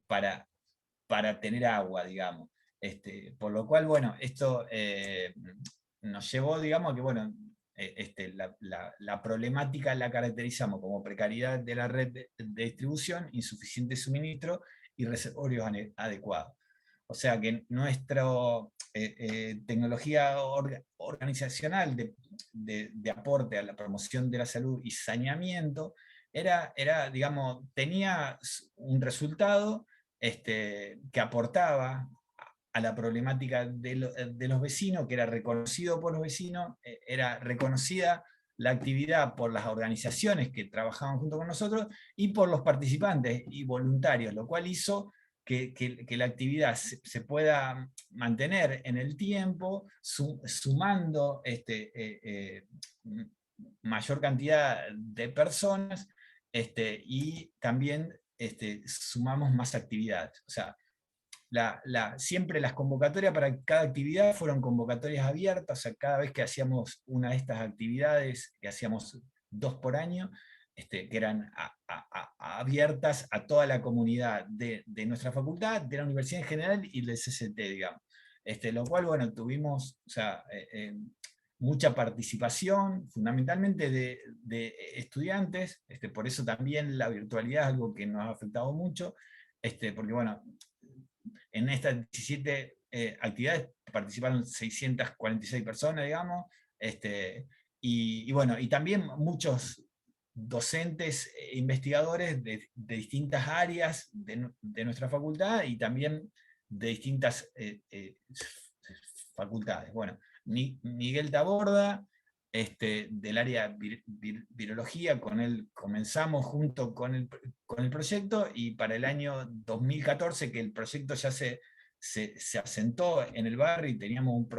para tener agua, digamos. Por lo cual, bueno, esto nos llevó, digamos, a que, bueno, la problemática la caracterizamos como precariedad de la red de distribución, insuficiente suministro y reservorios adecuados. O sea que nuestra tecnología organizacional de aporte a la promoción de la salud y saneamiento era, digamos, tenía un resultado que aportaba a la problemática de los vecinos, que era reconocido por los vecinos, era reconocida la actividad por las organizaciones que trabajaban junto con nosotros y por los participantes y voluntarios, lo cual hizo que la actividad se pueda mantener en el tiempo, sumando mayor cantidad de personas, y también sumamos más actividades. O sea, siempre las convocatorias para cada actividad fueron convocatorias abiertas, o sea, cada vez que hacíamos una de estas actividades, que hacíamos 2 por año, que eran abiertas a toda la comunidad de nuestra facultad, de la universidad en general y del CCT, digamos. Lo cual, bueno, tuvimos, o sea, mucha participación, fundamentalmente de estudiantes, por eso también la virtualidad es algo que nos ha afectado mucho, porque, bueno, en estas 17 actividades participaron 646 personas, digamos, y bueno, y también muchos docentes e investigadores de distintas áreas de nuestra facultad y también de distintas facultades. Bueno, Miguel Taborda, del área virología, con él comenzamos junto con el proyecto, y para el año 2014, que el proyecto ya se asentó en el barrio y teníamos un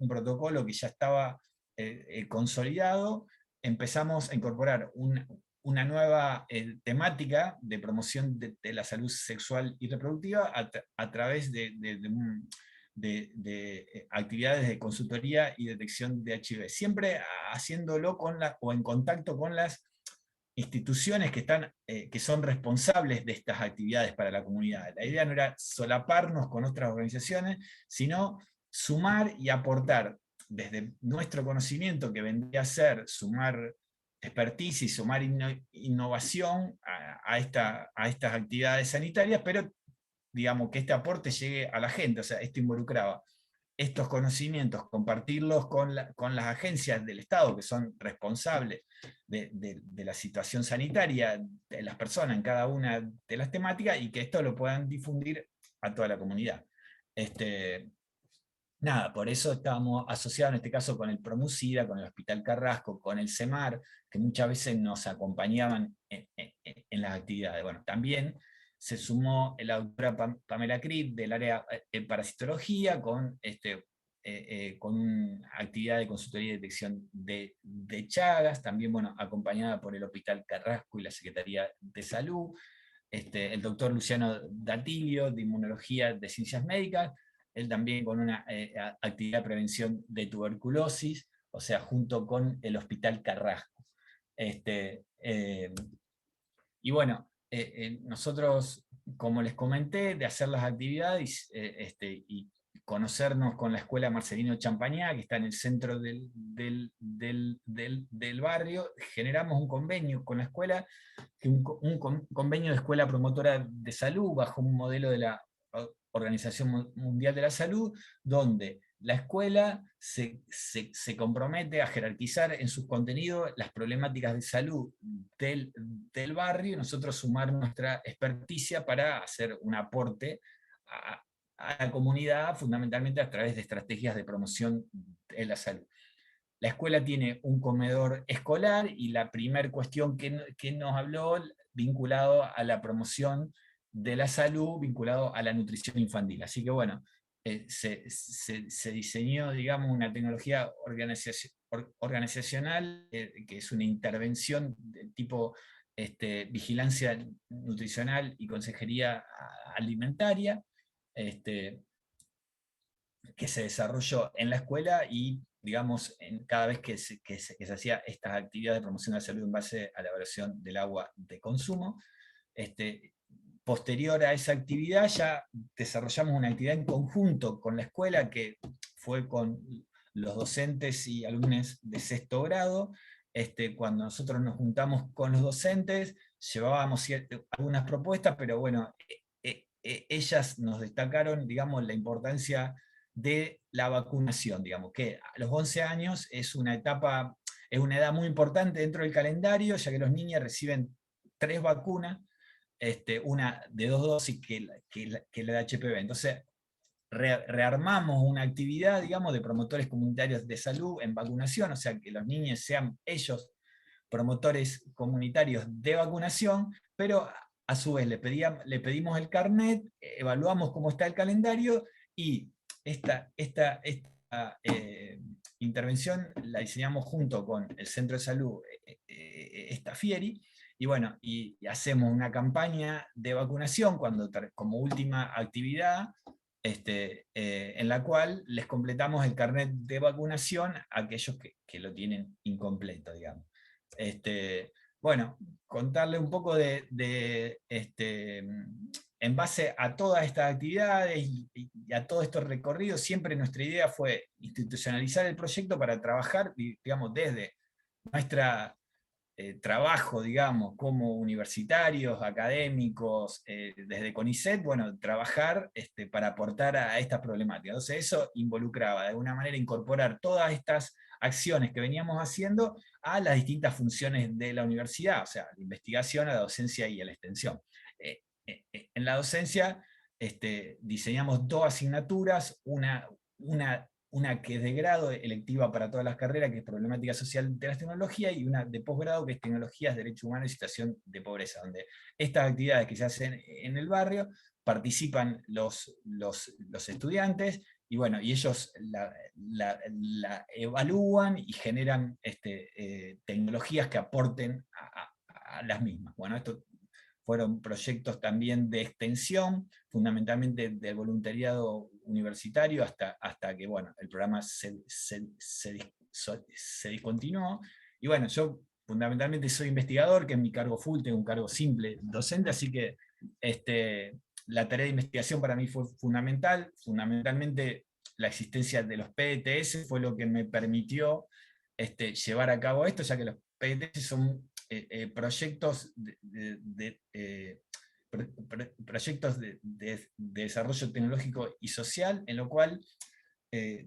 protocolo que ya estaba consolidado, empezamos a incorporar una nueva temática de promoción de la salud sexual y reproductiva a través de actividades de consultoría y detección de HIV, siempre haciéndolo o en contacto con las instituciones que son responsables de estas actividades para la comunidad. La idea no era solaparnos con otras organizaciones, sino sumar y aportar desde nuestro conocimiento, que vendría a ser sumar expertise y sumar innovación a estas actividades sanitarias, pero digamos que este aporte llegue a la gente. O sea, esto involucraba estos conocimientos, compartirlos con las agencias del Estado, que son responsables de la situación sanitaria de las personas en cada una de las temáticas, y que esto lo puedan difundir a toda la comunidad. Nada, por eso estábamos asociados en este caso con el Promucida, con el Hospital Carrasco, con el CEMAR, que muchas veces nos acompañaban en las actividades. Bueno, también se sumó la doctora Pamela Cripp del área de parasitología con una actividad de consultoría y detección de Chagas, también bueno, acompañada por el Hospital Carrasco y la Secretaría de Salud, el doctor Luciano Datilio de Inmunología de Ciencias Médicas, él también con una actividad de prevención de tuberculosis, o sea, junto con el Hospital Carrasco. Y bueno, nosotros, como les comenté, de hacer las actividades y conocernos con la Escuela Marcelino Champagnat, que está en el centro del barrio, generamos un convenio con la escuela, un convenio de escuela promotora de salud, bajo un modelo de la Organización Mundial de la Salud, donde la escuela se compromete a jerarquizar en sus contenidos las problemáticas de salud del barrio, y nosotros sumar nuestra experticia para hacer un aporte a la comunidad, fundamentalmente a través de estrategias de promoción de la salud. La escuela tiene un comedor escolar, y la primera cuestión que nos habló, vinculado a la promoción de la salud, vinculado a la nutrición infantil. Así que bueno, se diseñó, digamos, una tecnología organizacional, que es una intervención de tipo vigilancia nutricional y consejería alimentaria, que se desarrolló en la escuela, y digamos, cada vez que se hacía estas actividades de promoción de la salud en base a la evaluación del agua de consumo, posterior a esa actividad ya desarrollamos una actividad en conjunto con la escuela, que fue con los docentes y alumnos de sexto grado. Cuando nosotros nos juntamos con los docentes, llevábamos algunas propuestas, pero bueno, ellas nos destacaron, digamos, la importancia de la vacunación, digamos, que a los 11 años es una edad muy importante dentro del calendario, ya que los niños reciben 3 vacunas, una de 2 dosis que la de HPV. Entonces, rearmamos una actividad, digamos, de promotores comunitarios de salud en vacunación, o sea, que los niños sean ellos promotores comunitarios de vacunación, pero a su vez le pedimos el carnet, evaluamos cómo está el calendario, y esta intervención la diseñamos junto con el Centro de Salud Estafieri, y bueno, y hacemos una campaña de vacunación como última actividad, en la cual les completamos el carnet de vacunación a aquellos que lo tienen incompleto, digamos. Bueno, contarle un poco en base a todas estas actividades y a todos estos recorridos, siempre nuestra idea fue institucionalizar el proyecto para trabajar, digamos, desde nuestra trabajo, digamos, como universitarios, académicos, desde CONICET, bueno, trabajar para aportar a estas problemáticas. Entonces eso involucraba de alguna manera incorporar todas estas acciones que veníamos haciendo a las distintas funciones de la universidad, o sea, la investigación, a la docencia y a la extensión. En la docencia diseñamos 2 asignaturas, una que es de grado, electiva para todas las carreras, que es Problemática Social de las Tecnologías, y una de posgrado, que es Tecnologías, Derechos Humanos y Situación de Pobreza, donde estas actividades que se hacen en el barrio participan los estudiantes, y bueno, y ellos la evalúan y generan tecnologías que aporten a las mismas. Bueno, estos fueron proyectos también de extensión, fundamentalmente del voluntariado universitario, hasta que bueno, el programa se discontinuó. Y bueno, yo fundamentalmente soy investigador, que es mi cargo full, tengo un cargo simple docente, así que la tarea de investigación para mí fue fundamental. Fundamentalmente la existencia de los PETS fue lo que me permitió llevar a cabo esto, ya que los PETS son proyectos proyectos de desarrollo tecnológico y social, en lo cual,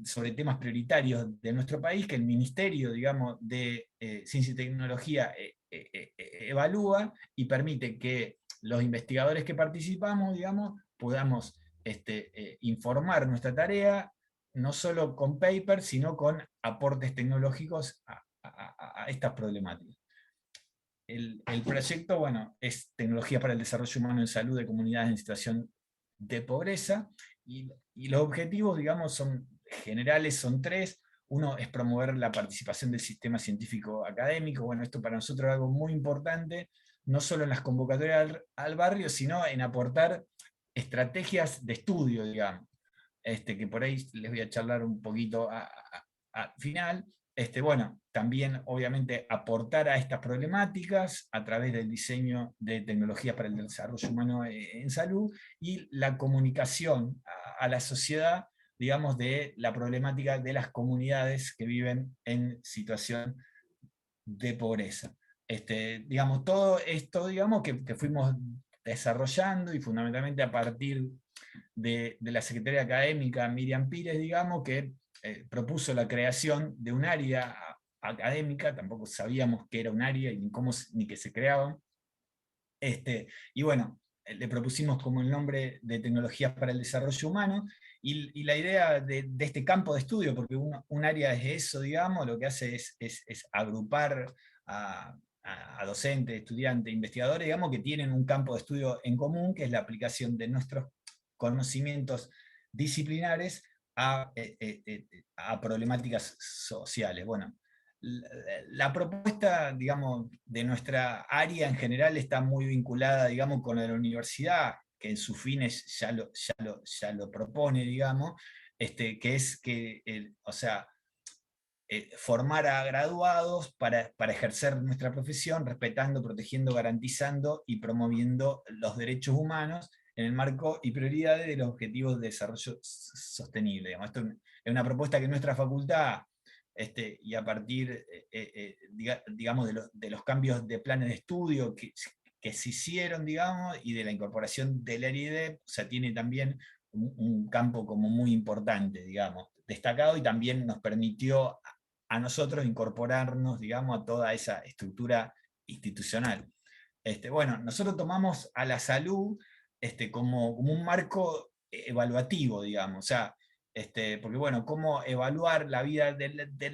sobre temas prioritarios de nuestro país, que el Ministerio, digamos, de Ciencia y Tecnología evalúa y permite que los investigadores que participamos, digamos, podamos informar nuestra tarea, no solo con papers, sino con aportes tecnológicos a estas problemáticas. El proyecto, bueno, es Tecnología para el Desarrollo Humano en Salud de Comunidades en Situación de Pobreza, y los objetivos, digamos, son generales, son tres. Uno es promover la participación del sistema científico académico. Bueno, esto para nosotros es algo muy importante, no solo en las convocatorias al barrio, sino en aportar estrategias de estudio, digamos, que por ahí les voy a charlar un poquito al final. Bueno, también obviamente aportar a estas problemáticas a través del diseño de tecnologías para el desarrollo humano en salud, y la comunicación a la sociedad, digamos, de la problemática de las comunidades que viven en situación de pobreza. Digamos, todo esto, digamos, que fuimos desarrollando, y fundamentalmente a partir de la secretaria académica Miriam Pires, digamos, que propuso la creación de un área académica. Tampoco sabíamos qué era un área y ni que se creaba. Y bueno, le propusimos como el nombre de Tecnologías para el Desarrollo Humano, y la idea de este campo de estudio, porque un área es eso, digamos, lo que hace es agrupar a docentes, estudiantes, investigadores, digamos, que tienen un campo de estudio en común, que es la aplicación de nuestros conocimientos disciplinares a problemáticas sociales. Bueno, la propuesta, digamos, de nuestra área en general está muy vinculada, digamos, con la universidad, que en sus fines ya lo propone, digamos, que es que, o sea, formar a graduados para ejercer nuestra profesión, respetando, protegiendo, garantizando y promoviendo los derechos humanos en el marco y prioridades de los objetivos de desarrollo sostenible. Digamos, esto es una propuesta que nuestra facultad, y a partir, digamos, de los cambios de planes de estudio que se hicieron, digamos, y de la incorporación del ERIDEP, o sea, tiene también un campo como muy importante, digamos, destacado, y también nos permitió a nosotros incorporarnos, digamos, a toda esa estructura institucional. Bueno, nosotros tomamos a la salud como un marco evaluativo, digamos, o sea, porque bueno, cómo evaluar la vida de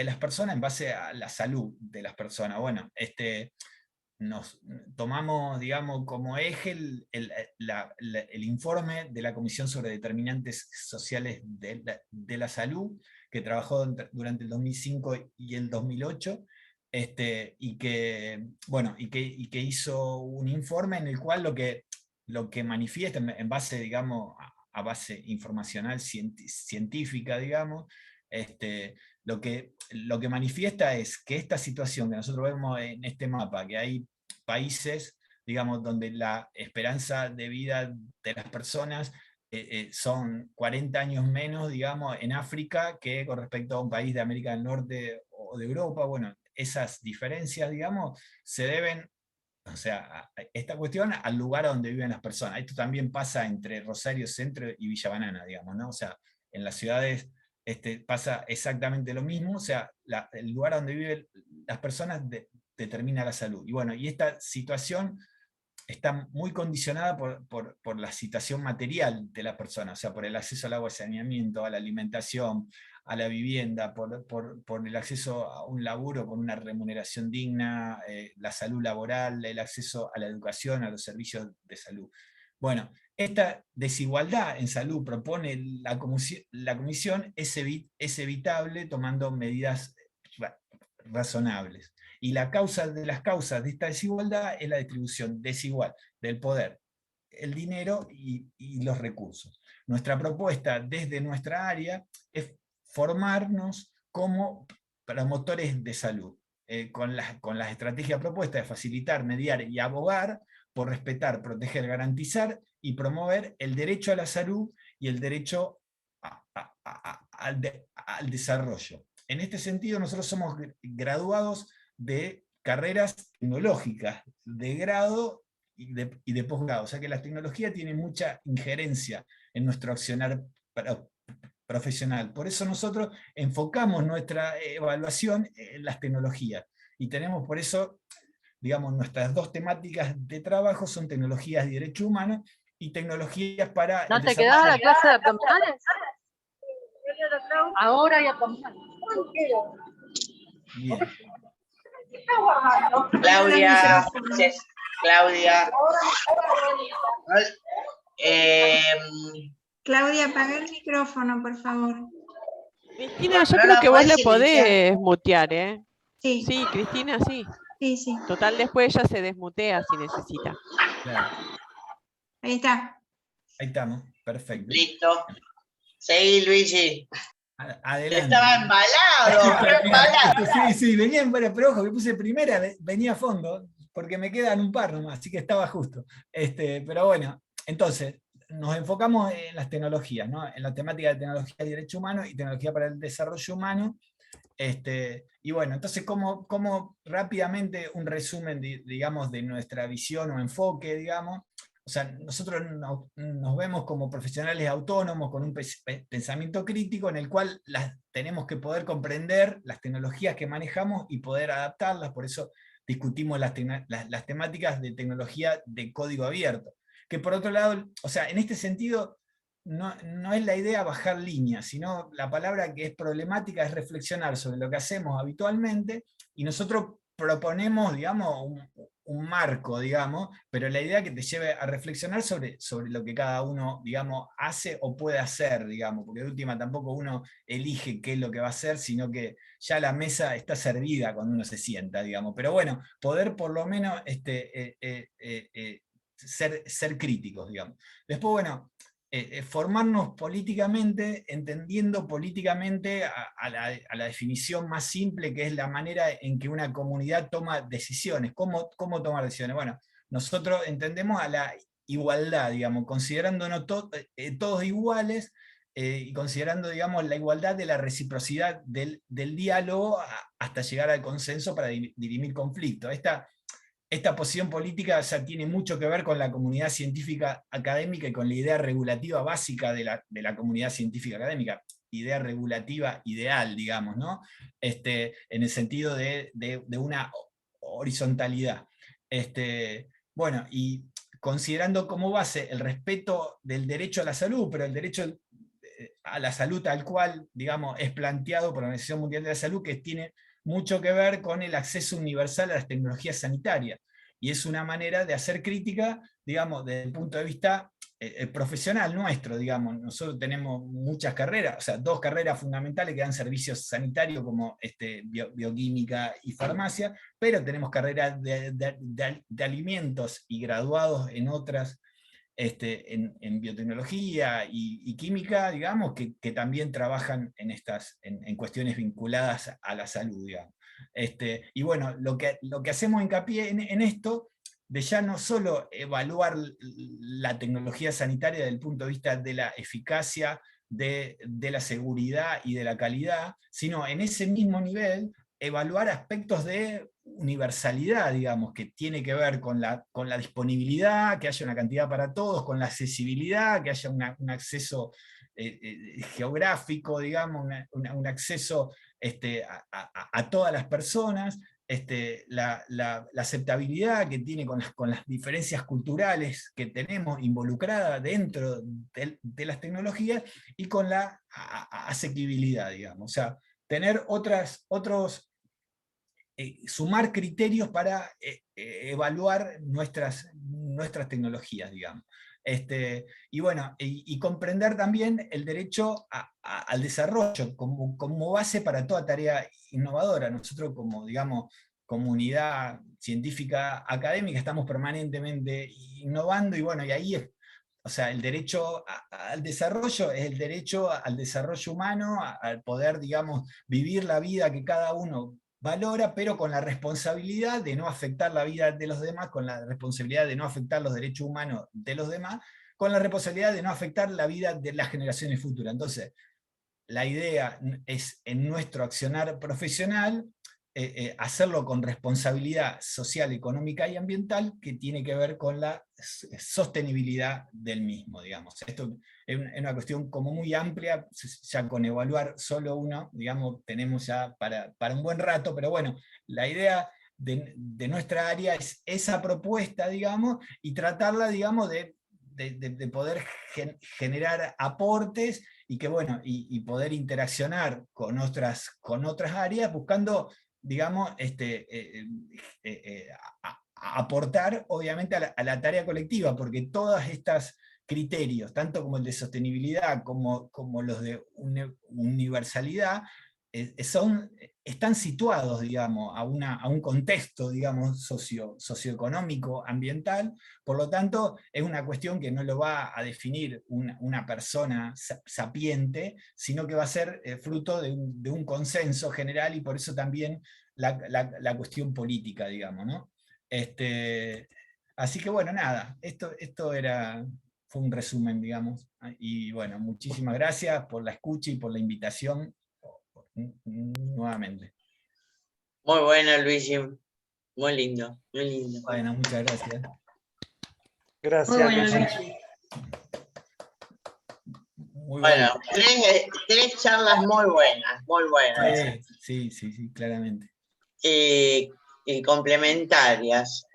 las personas en base a la salud de las personas. Bueno, nos tomamos, digamos, como eje el informe de la Comisión sobre Determinantes Sociales de la Salud, que trabajó durante el 2005 y el 2008, y que hizo un informe en el cual lo que manifiesta, en base, digamos, a base informacional científica, digamos, lo que manifiesta es que esta situación que nosotros vemos en este mapa, que hay países, digamos, donde la esperanza de vida de las personas son 40 años menos, digamos, en África, que con respecto a un país de América del Norte o de Europa. Bueno, esas diferencias, digamos, se deben, o sea, esta cuestión al lugar donde viven las personas. Esto también pasa entre Rosario Centro y Villa Banana, digamos, ¿no? O sea, en las ciudades pasa exactamente lo mismo, o sea, el lugar donde viven las personas determina la salud. Y bueno, y esta situación está muy condicionada por la situación material de la persona, o sea, por el acceso al agua y saneamiento, a la alimentación, a la vivienda, por el acceso a un laburo con una remuneración digna, la salud laboral, el acceso a la educación, a los servicios de salud. Bueno, esta desigualdad en salud, propone la comisión, es evitable tomando medidas razonables. Y la causa de las causas de esta desigualdad es la distribución desigual del poder, el dinero y los recursos. Nuestra propuesta desde nuestra área es formarnos como promotores de salud, con las estrategias propuestas de facilitar, mediar y abogar por respetar, proteger, garantizar y promover el derecho a la salud y el derecho al desarrollo. En este sentido, nosotros somos graduados de carreras tecnológicas, de grado y de posgrado. O sea que la tecnología tiene mucha injerencia en nuestro accionar profesional. Por eso nosotros enfocamos nuestra evaluación en las tecnologías. Y tenemos por eso, digamos, nuestras dos temáticas de trabajo son tecnologías de derecho humano y tecnologías para ¿No el te desarrollo. quedaba la clase de abdominales? Ahora hay abdominales. Bien. Claudia, Claudia. Claudia, apaga el micrófono, por favor. Cristina, yo No creo la que vos podés le silenciar. podés mutear, ¿eh? Sí, Sí, Cristina, sí. sí, sí. Total, después ella se desmutea si necesita. Claro. Ahí está. Ahí estamos, perfecto. Listo. Seguí, Luigi. Adelante. Estaba embalado, re embalado. Sí, venía, bueno, pero ojo, que puse primera, venía a fondo, porque me quedan un par nomás, así que estaba justo. Pero bueno, entonces, nos enfocamos en las tecnologías, ¿no? En la temática de tecnología de derecho humano y tecnología para el desarrollo humano. Y bueno, entonces, como rápidamente un resumen, digamos, de nuestra visión o enfoque, digamos. O sea, nosotros nos vemos como profesionales autónomos con un pensamiento crítico en el cual tenemos que poder comprender las tecnologías que manejamos y poder adaptarlas. Por eso discutimos las temáticas de tecnología de código abierto. Que por otro lado, o sea, en este sentido, no es la idea bajar líneas, sino la palabra que es problemática es reflexionar sobre lo que hacemos habitualmente, y nosotros proponemos, digamos, un marco, digamos, pero la idea que te lleve a reflexionar sobre lo que cada uno, digamos, hace o puede hacer, digamos, porque de última tampoco uno elige qué es lo que va a hacer, sino que ya la mesa está servida cuando uno se sienta, digamos. Pero bueno, poder por lo menos ser críticos, digamos. Después, bueno, formarnos políticamente, entendiendo políticamente a la definición más simple, que es la manera en que una comunidad toma decisiones. ¿Cómo tomar decisiones? Bueno, nosotros entendemos a la igualdad, digamos, considerándonos todos iguales, y considerando, digamos, la igualdad de la reciprocidad del diálogo hasta llegar al consenso para dirimir conflictos. Esta posición política ya tiene mucho que ver con la comunidad científica académica y con la idea regulativa básica de la comunidad científica académica, idea regulativa ideal, digamos, ¿no? En el sentido de una horizontalidad. Bueno, y considerando como base el respeto del derecho a la salud, pero el derecho a la salud tal cual, digamos, es planteado por la Organización Mundial de la Salud, que tiene mucho que ver con el acceso universal a las tecnologías sanitarias. Y es una manera de hacer crítica, digamos, desde el punto de vista profesional nuestro, digamos. Nosotros tenemos muchas carreras, o sea, dos carreras fundamentales que dan servicios sanitarios como bioquímica y farmacia, pero tenemos carreras de alimentos y graduados en otras, en biotecnología y química, digamos, que también trabajan en cuestiones vinculadas a la salud, digamos. Y bueno, lo que hacemos hincapié en esto, de ya no solo evaluar la tecnología sanitaria desde el punto de vista de la eficacia, de la seguridad y de la calidad, sino en ese mismo nivel evaluar aspectos de universalidad, digamos, que tiene que ver con la disponibilidad, que haya una cantidad para todos, con la accesibilidad, que haya un acceso geográfico, digamos, un acceso a todas las personas, la aceptabilidad que tiene con las diferencias culturales que tenemos involucradas dentro de las tecnologías, y con la asequibilidad, digamos. O sea, tener sumar criterios para evaluar nuestras tecnologías, digamos. Y bueno, y comprender también el derecho al desarrollo como base para toda tarea innovadora. Nosotros como, digamos, comunidad científica académica estamos permanentemente innovando, y bueno, y ahí es, o sea, el derecho al desarrollo es el derecho al desarrollo humano, al poder, digamos, vivir la vida que cada uno valora, pero con la responsabilidad de no afectar la vida de los demás, con la responsabilidad de no afectar los derechos humanos de los demás, con la responsabilidad de no afectar la vida de las generaciones futuras. Entonces, la idea es, en nuestro accionar profesional, hacerlo con responsabilidad social, económica y ambiental, que tiene que ver con la sostenibilidad del mismo, digamos. Esto es una cuestión como muy amplia, ya con evaluar solo uno, digamos, tenemos ya para un buen rato, pero bueno, la idea de nuestra área es esa propuesta, digamos, y tratarla, digamos, de poder generar aportes, y que bueno, y poder interaccionar con otras áreas, buscando, digamos, aportar obviamente a la tarea colectiva, porque todos estos criterios, tanto como el de sostenibilidad como los de universalidad, están situados, digamos, a un contexto, digamos, socioeconómico, ambiental. Por lo tanto, es una cuestión que no lo va a definir una persona sapiente, sino que va a ser fruto de un consenso general, y por eso también la cuestión política, digamos, ¿no? Así que bueno, nada, esto fue un resumen, digamos, y bueno, muchísimas gracias por la escucha y por la invitación nuevamente. Muy bueno, Luigi. Muy lindo, muy lindo. Bueno, muchas gracias. Gracias, Muy bueno, Luigi. Muy bueno, tres charlas muy buenas, muy buenas. Sí, claramente. Y complementarias.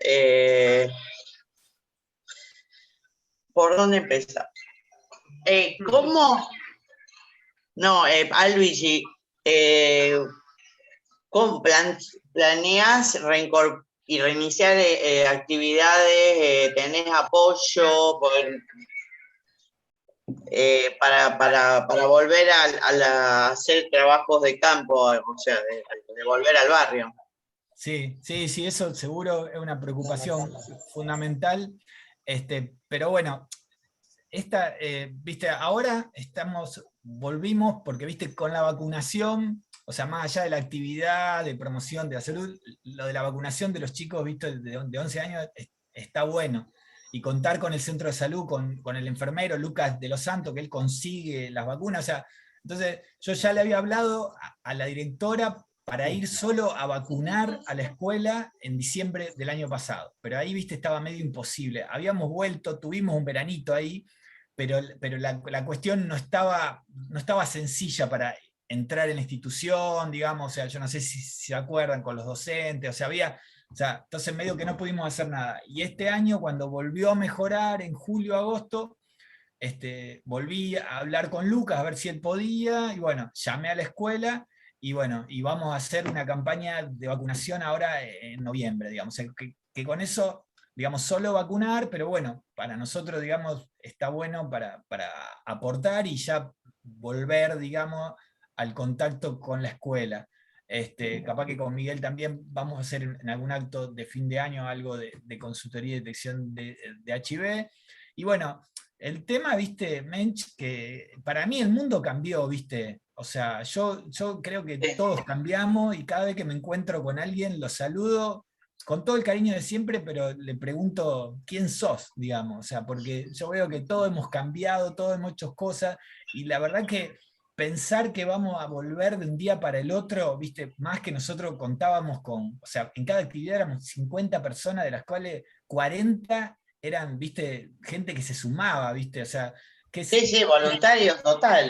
¿Por dónde empezar? ¿Cómo? No, a Luigi, ¿cómo planeas y reiniciar actividades? ¿Tenés apoyo para volver a hacer trabajos de campo, o sea, de volver al barrio? Sí, eso seguro es una preocupación fundamental, pero bueno, viste, ahora volvimos, porque viste, con la vacunación, o sea, más allá de la actividad de promoción de la salud, lo de la vacunación de los chicos, viste, de 11 años, está bueno. Y contar con el centro de salud, con el enfermero Lucas de los Santos, que él consigue las vacunas, o sea, entonces yo ya le había hablado a la directora para ir solo a vacunar a la escuela en diciembre del año pasado, pero ahí, viste, estaba medio imposible. Habíamos vuelto, tuvimos un veranito ahí, pero la cuestión no estaba sencilla para entrar en la institución, digamos, o sea, yo no sé si se acuerdan, con los docentes, o sea, entonces medio que no pudimos hacer nada. Y este año, cuando volvió a mejorar en julio, agosto, volví a hablar con Lucas a ver si él podía, y bueno, llamé a la escuela, y bueno, y vamos a hacer una campaña de vacunación ahora en noviembre, digamos, que con eso, digamos, solo vacunar, pero bueno, para nosotros, digamos, está bueno para aportar y ya volver, digamos, al contacto con la escuela. Capaz que con Miguel también vamos a hacer en algún acto de fin de año algo de consultoría y detección de HIV. Y bueno, el tema, viste, Mench, que para mí el mundo cambió, viste. O sea, yo creo que todos cambiamos, y cada vez que me encuentro con alguien lo saludo con todo el cariño de siempre, pero le pregunto quién sos, digamos. O sea, porque yo veo que todos hemos cambiado, todos hemos hecho cosas, y la verdad que pensar que vamos a volver de un día para el otro, viste, más que nosotros contábamos o sea, en cada actividad éramos 50 personas, de las cuales 40 eran, viste, gente que se sumaba, viste, o sea, Sí, voluntarios totales.